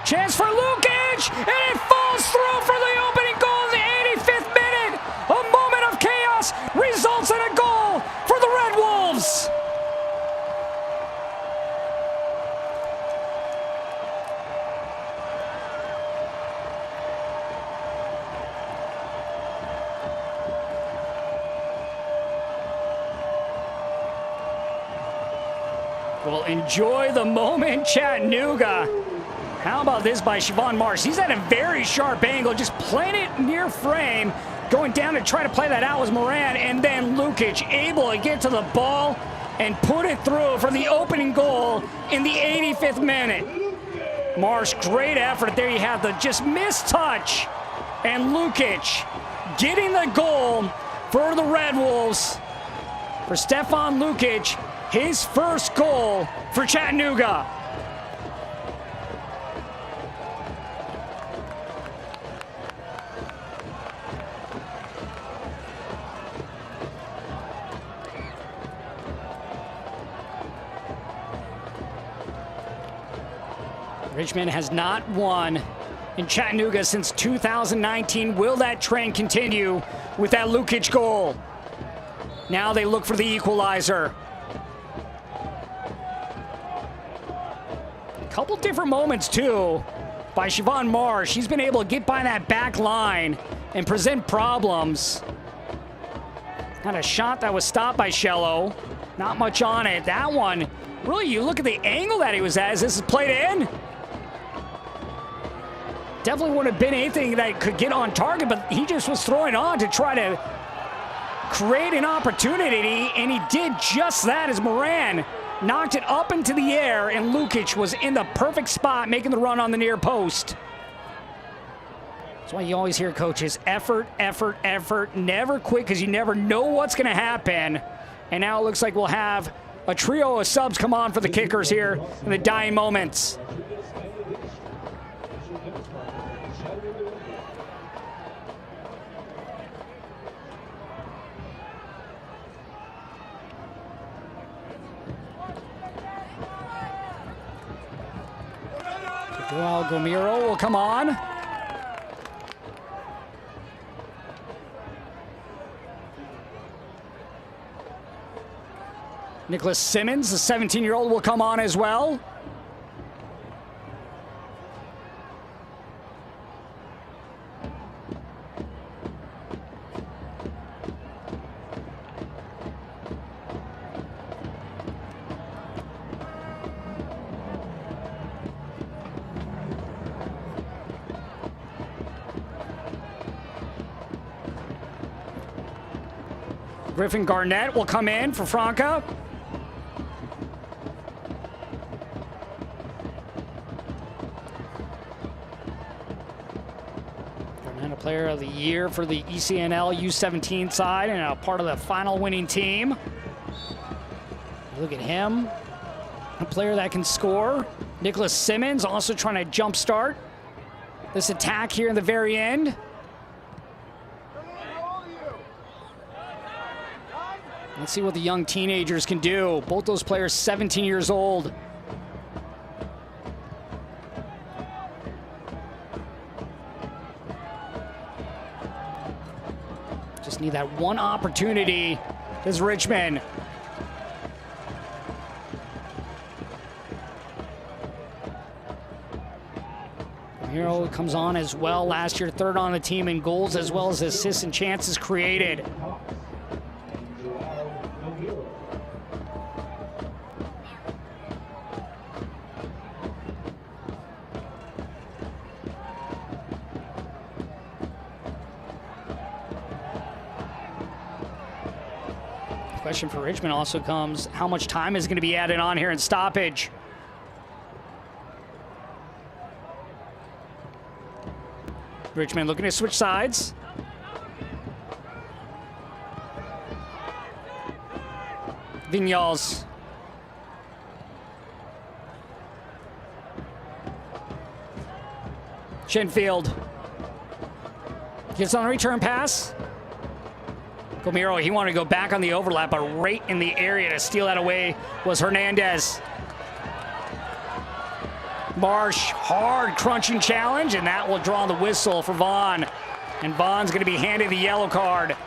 Chance for Lukic. And it falls through for the opening goal in the 85th minute. A moment of chaos results in a goal for the Red Wolves. Well, enjoy the moment, Chattanooga. How about this by Siobhan Marsh? He's at a very sharp angle, just playing it near frame. Going down to try to play that out was Moran, and then Lukic able to get to the ball and put it through for the opening goal in the 85th minute. Marsh, great effort. There you have the just missed touch. And Lukic getting the goal for the Red Wolves. For Stefan Lukic, his first goal for Chattanooga. Richmond has not won in Chattanooga since 2019. Will that trend continue with that Lukic goal? Now they look for the equalizer. Couple different moments, too, by Siobhan Marsh. She's been able to get by that back line and present problems. Had a shot that was stopped by Shello. Not much on it. That one, really, you look at the angle that he was at as this is played in. Definitely wouldn't have been anything that could get on target, but he just was throwing on to try to create an opportunity, and he did just that as Moran knocked it up into the air, and Lukic was in the perfect spot making the run on the near post. That's why you always hear coaches, effort, effort, effort, never quit, because you never know what's going to happen. And now it looks like we'll have a trio of subs come on for the kickers here in the dying moments. Well, Gomiro will come on. Nicholas Simmons, the 17-year-old, will come on as well. Griffin Garnett will come in for Franca. Garnett, a player of the year for the ECNL U17 side and a part of the final winning team. Look at him, a player that can score. Nicholas Simmons also trying to jumpstart this attack here in the very end. Let's see what the young teenagers can do. Both those players 17 years old. Just need that one opportunity. This is Richmond. Hero comes on as well. Last year, third on the team in goals as well as assists and chances created. Question for Richmond also comes, how much time is going to be added on here in stoppage? Richmond looking to switch sides. Vinyals. Shenfield. Gets on a return pass. Gomiro, he wanted to go back on the overlap, but right in the area to steal that away was Hernandez. Marsh, hard crunching challenge, and that will draw the whistle for Vaughn. And Vaughn's going to be handed the yellow card.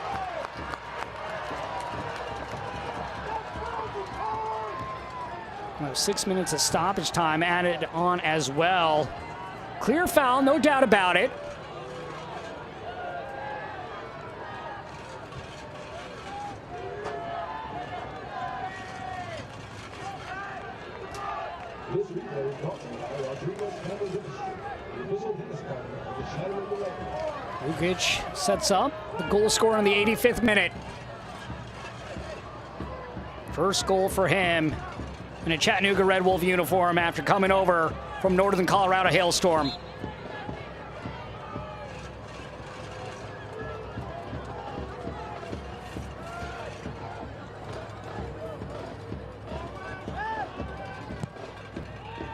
Well, 6 minutes of stoppage time added on as well. Clear foul, no doubt about it. This replay is brought to you by Rodriguez Cameras Industry, the official tennis partner of the Chattanooga Red Wolves. Lukic sets up the goal scorer in the 85th minute. First goal for him in a Chattanooga Red Wolf uniform after coming over from Northern Colorado Hailstorm.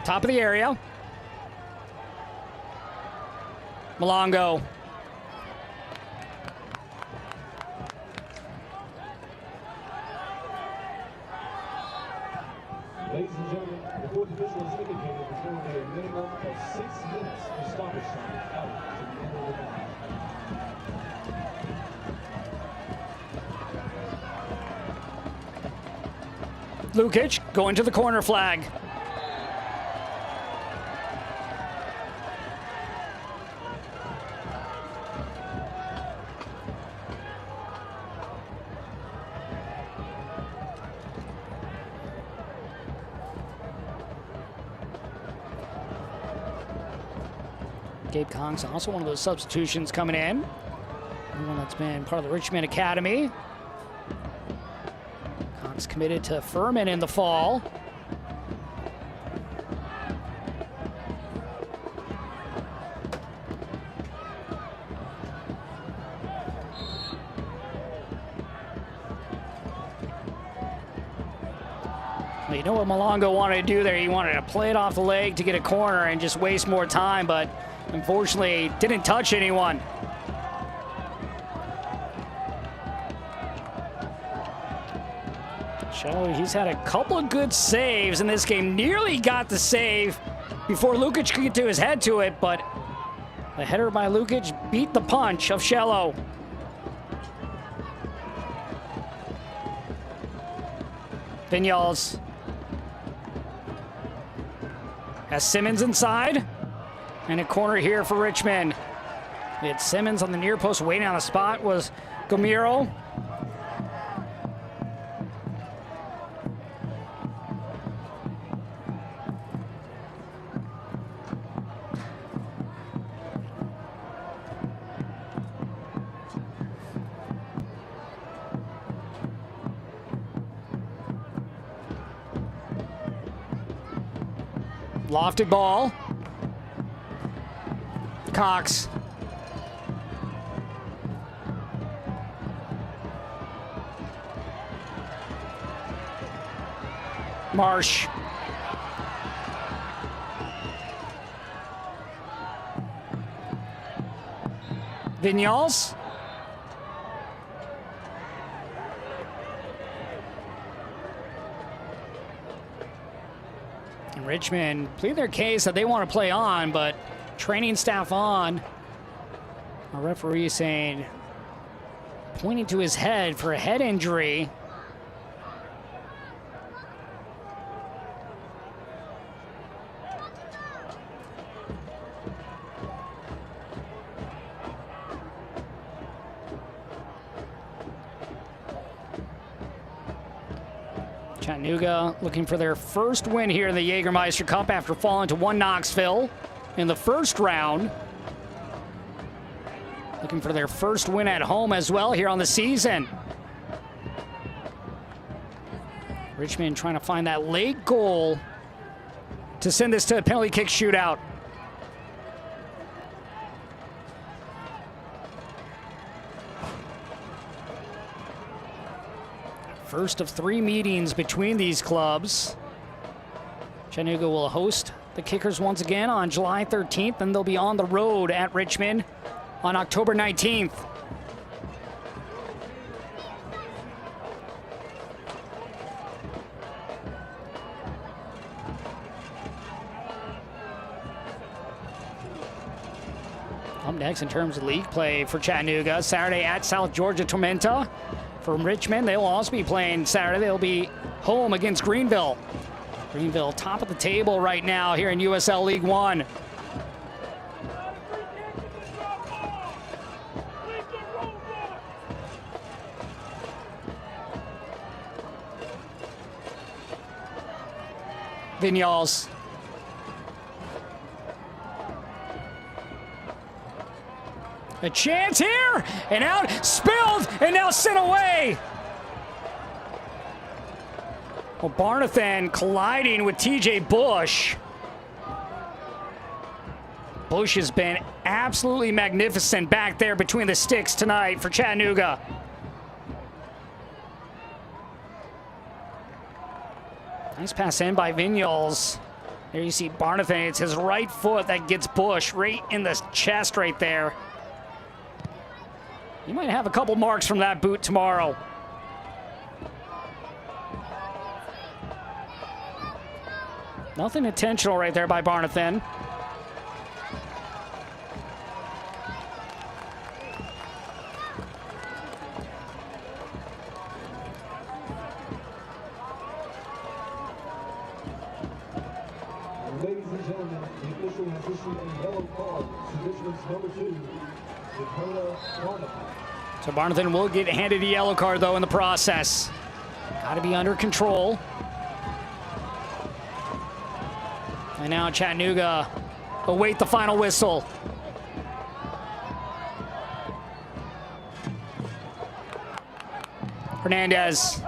Top of the area. Malongo. Ladies and gentlemen, the fourth official has indicated there's going to be a minimum of 6 minutes of stoppage time out to the end of the match. Lukic going to the corner flag. Gabe Kong's also one of those substitutions coming in. One that's been part of the Richmond Academy. Kong's committed to Furman in the fall. Well, you know what Malongo wanted to do there? He wanted to play it off the leg to get a corner and just waste more time, but unfortunately didn't touch anyone. He's had a couple of good saves in this game. Nearly got the save before Lukic could get to his head to it, but the header by Lukic beat the punch of Shello. Vinyals has Simmons inside, and a corner here for Richmond. We had Simmons on the near post. Waiting on the spot was Gomiro. Lofted ball. Cox. Marsh. Vinyals. And Richmond plead their case that they want to play on, but training staff on. A referee saying, pointing to his head for a head injury. Chattanooga looking for their first win here in the Jägermeister Cup after falling to 1 Knoxville in the first round. Looking for their first win at home as well here on the season. Richmond trying to find that late goal to send this to a penalty kick shootout. First of 3 meetings between these clubs. Chattanooga will host the Kickers once again on July 13th, and they'll be on the road at Richmond on October 19th. Up next in terms of league play for Chattanooga, Saturday at South Georgia Tormenta. From Richmond, they will also be playing Saturday. They'll be home against Greenville. Greenville top of the table right now here in USL League One. Vinyals. A chance here, and out, spilled, and now sent away. Well, Barnathan colliding with TJ Bush. Bush has been absolutely magnificent back there between the sticks tonight for Chattanooga. Nice pass in by Vinyals. There you see Barnathan, it's his right foot that gets Bush right in the chest right there. You might have a couple marks from that boot tomorrow. Nothing intentional right there by Barnathan. Ladies and gentlemen, the official has issued a yellow card to Richmond's number 2, Dakota Barnathan. So Barnathan will get handed a yellow card, though, in the process. Got to be under control. And now Chattanooga await the final whistle. Hernandez.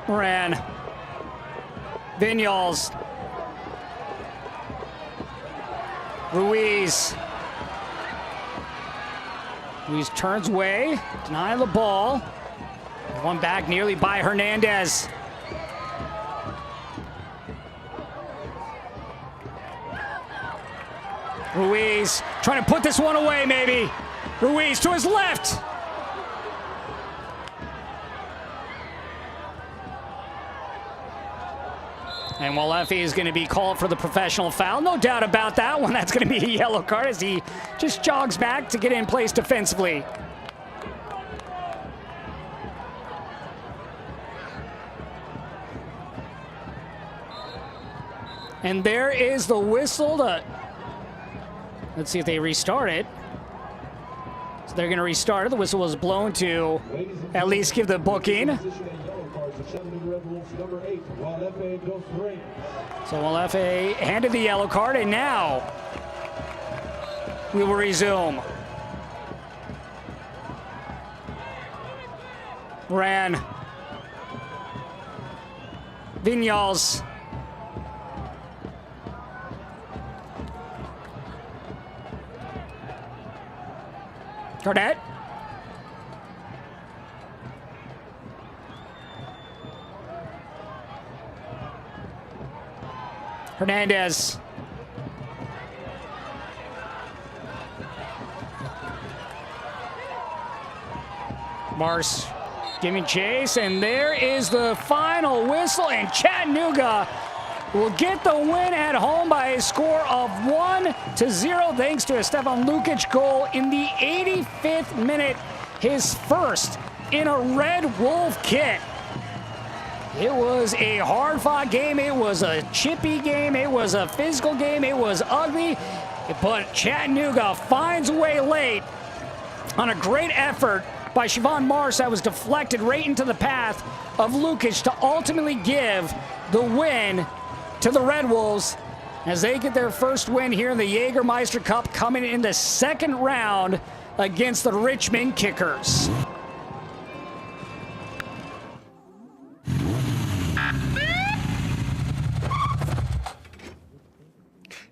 Moran. Vinyals. Ruiz. Ruiz turns away, denying the ball. One back nearly by Hernandez. Ruiz trying to put this one away, maybe. Ruiz to his left. And Walefi is going to be called for the professional foul. No doubt about that one. That's going to be a yellow card as he just jogs back to get in place defensively. And there is the whistle to... Let's see if they restart it. So they're going to restart it. The whistle was blown to at least give the booking. So Walefe handed the yellow card, and now we will resume. Ran. Vinyals. Garnett. Hernandez. Mars giving chase, and there is the final whistle, and Chattanooga will get the win at home by a score of 1-0 thanks to a Stefan Lukic goal in the 85th minute, his first in a Red Wolf kit. It was a hard-fought game. It was a chippy game. It was a physical game. It was ugly, but Chattanooga finds a way late on a great effort by Siobhan Mars that was deflected right into the path of Lukic to ultimately give the win to the Red Wolves as they get their first win here in the Jägermeister Cup, coming in the second round against the Richmond Kickers.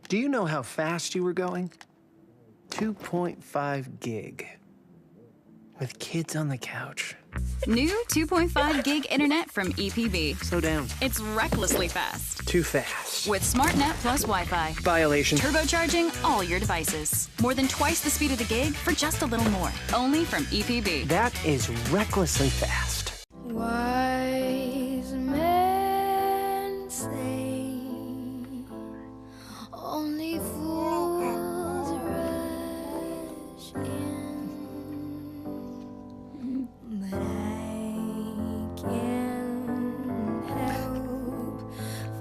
Do you know how fast you were going? 2.5 gig. With kids on the couch. New 2.5 gig internet from EPB. Slow down. It's recklessly fast. Too fast. With SmartNet plus Wi-Fi. Violation. Turbocharging all your devices. More than twice the speed of the gig for just a little more. Only from EPB. That is recklessly fast. Wise men say only fools rush in, but I can't help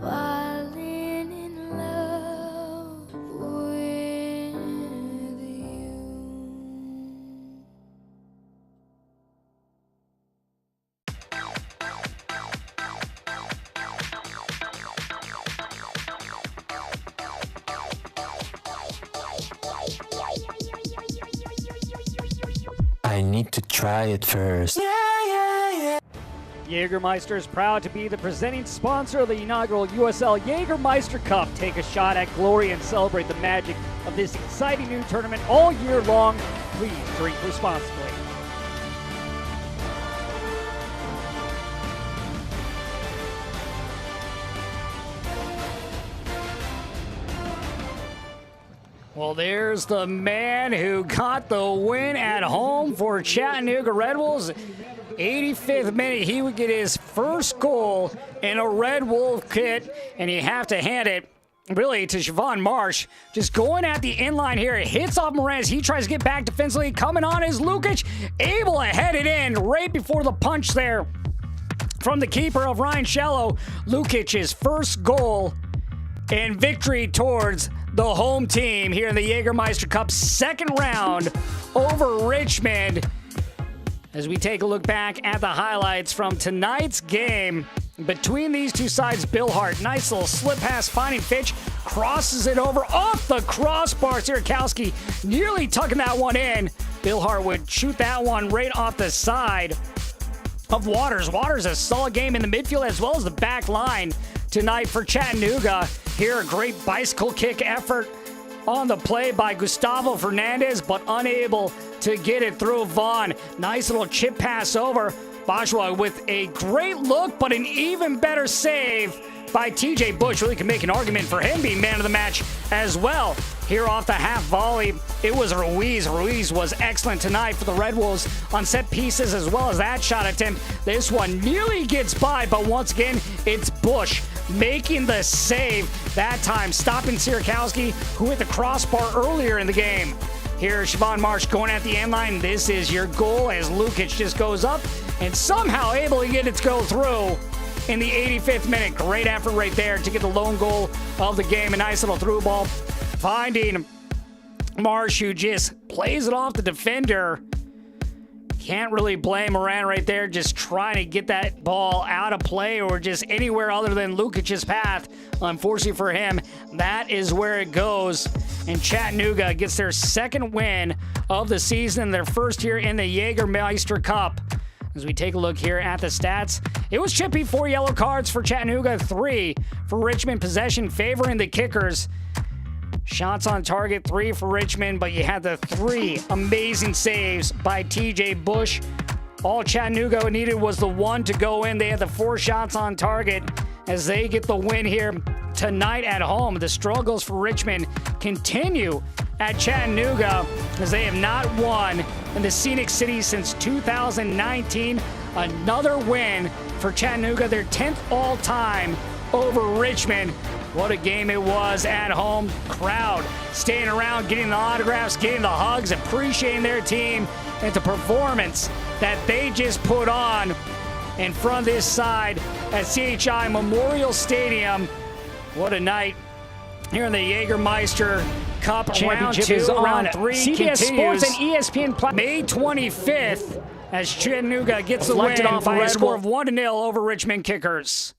falling in love with you. I need to try it first. Jägermeister is proud to be the presenting sponsor of the inaugural USL Jägermeister Cup. Take a shot at glory and celebrate the magic of this exciting new tournament all year long. Please drink responsibly. Well, there's the man who got the win at home for Chattanooga Red Wolves. 85th minute, he would get his first goal in a Red Wolf kit, and you have to hand it really to Siobhan Marsh. Just going at the inline here. It hits off Moranis. He tries to get back defensively. Coming on is Lukic, able to head it in right before the punch there from the keeper of Ryan Shallow. Lukic's first goal and victory towards the home team here in the Jägermeister Cup second round over Richmond. As we take a look back at the highlights from tonight's game between these two sides, Bill Hart, nice little slip pass, finding Fitch, crosses it over off the crossbar. Sierakowski nearly tucking that one in. Bill Hart would shoot that one right off the side of Waters. Waters, a solid game in the midfield as well as the back line tonight for Chattanooga. Here, a great bicycle kick effort on the play by Gustavo Fernandez, but unable to get it through Vaughn. Nice little chip pass over. Bashwa with a great look, but an even better save by TJ Bush. Really can make an argument for him being man of the match as well. Here off the half volley, it was Ruiz. Ruiz was excellent tonight for the Red Wolves on set pieces as well as that shot attempt. This one nearly gets by, but once again, it's Bush making the save that time, stopping Sierakowski, who hit the crossbar earlier in the game. Here, Siobhan Marsh going at the end line. This is your goal as Lukic just goes up and somehow able to get it to go through. in the 85th minute. Great effort right there to get the lone goal of the game. A nice little through ball, finding Marsh, who just plays it off the defender. Can't really blame Moran right there, just trying to get that ball out of play or just anywhere other than Lukic's path. Unfortunately for him, that is where it goes. And Chattanooga gets their second win of the season, their first here in the Jägermeister Cup. As we take a look here at the stats, it was chippy, 4 yellow cards for Chattanooga, 3 for Richmond. Possession favoring the Kickers. Shots on target, 3 for Richmond, but you had the 3 amazing saves by TJ Bush. All Chattanooga needed was the 1 to go in. They had the 4 shots on target as they get the win here tonight at home. The struggles for Richmond continue at Chattanooga as they have not won in the Scenic City since 2019. Another win for Chattanooga, their 10th all-time over Richmond. What a game it was at home. Crowd staying around, getting the autographs, getting the hugs, appreciating their team and the performance that they just put on in front of this side at CHI Memorial Stadium. What a night here in the Jägermeister Cup. Championship is on 3. CBS Sports and ESPN. May 25th as Chattanooga gets the win by a score of 1-0 over Richmond Kickers.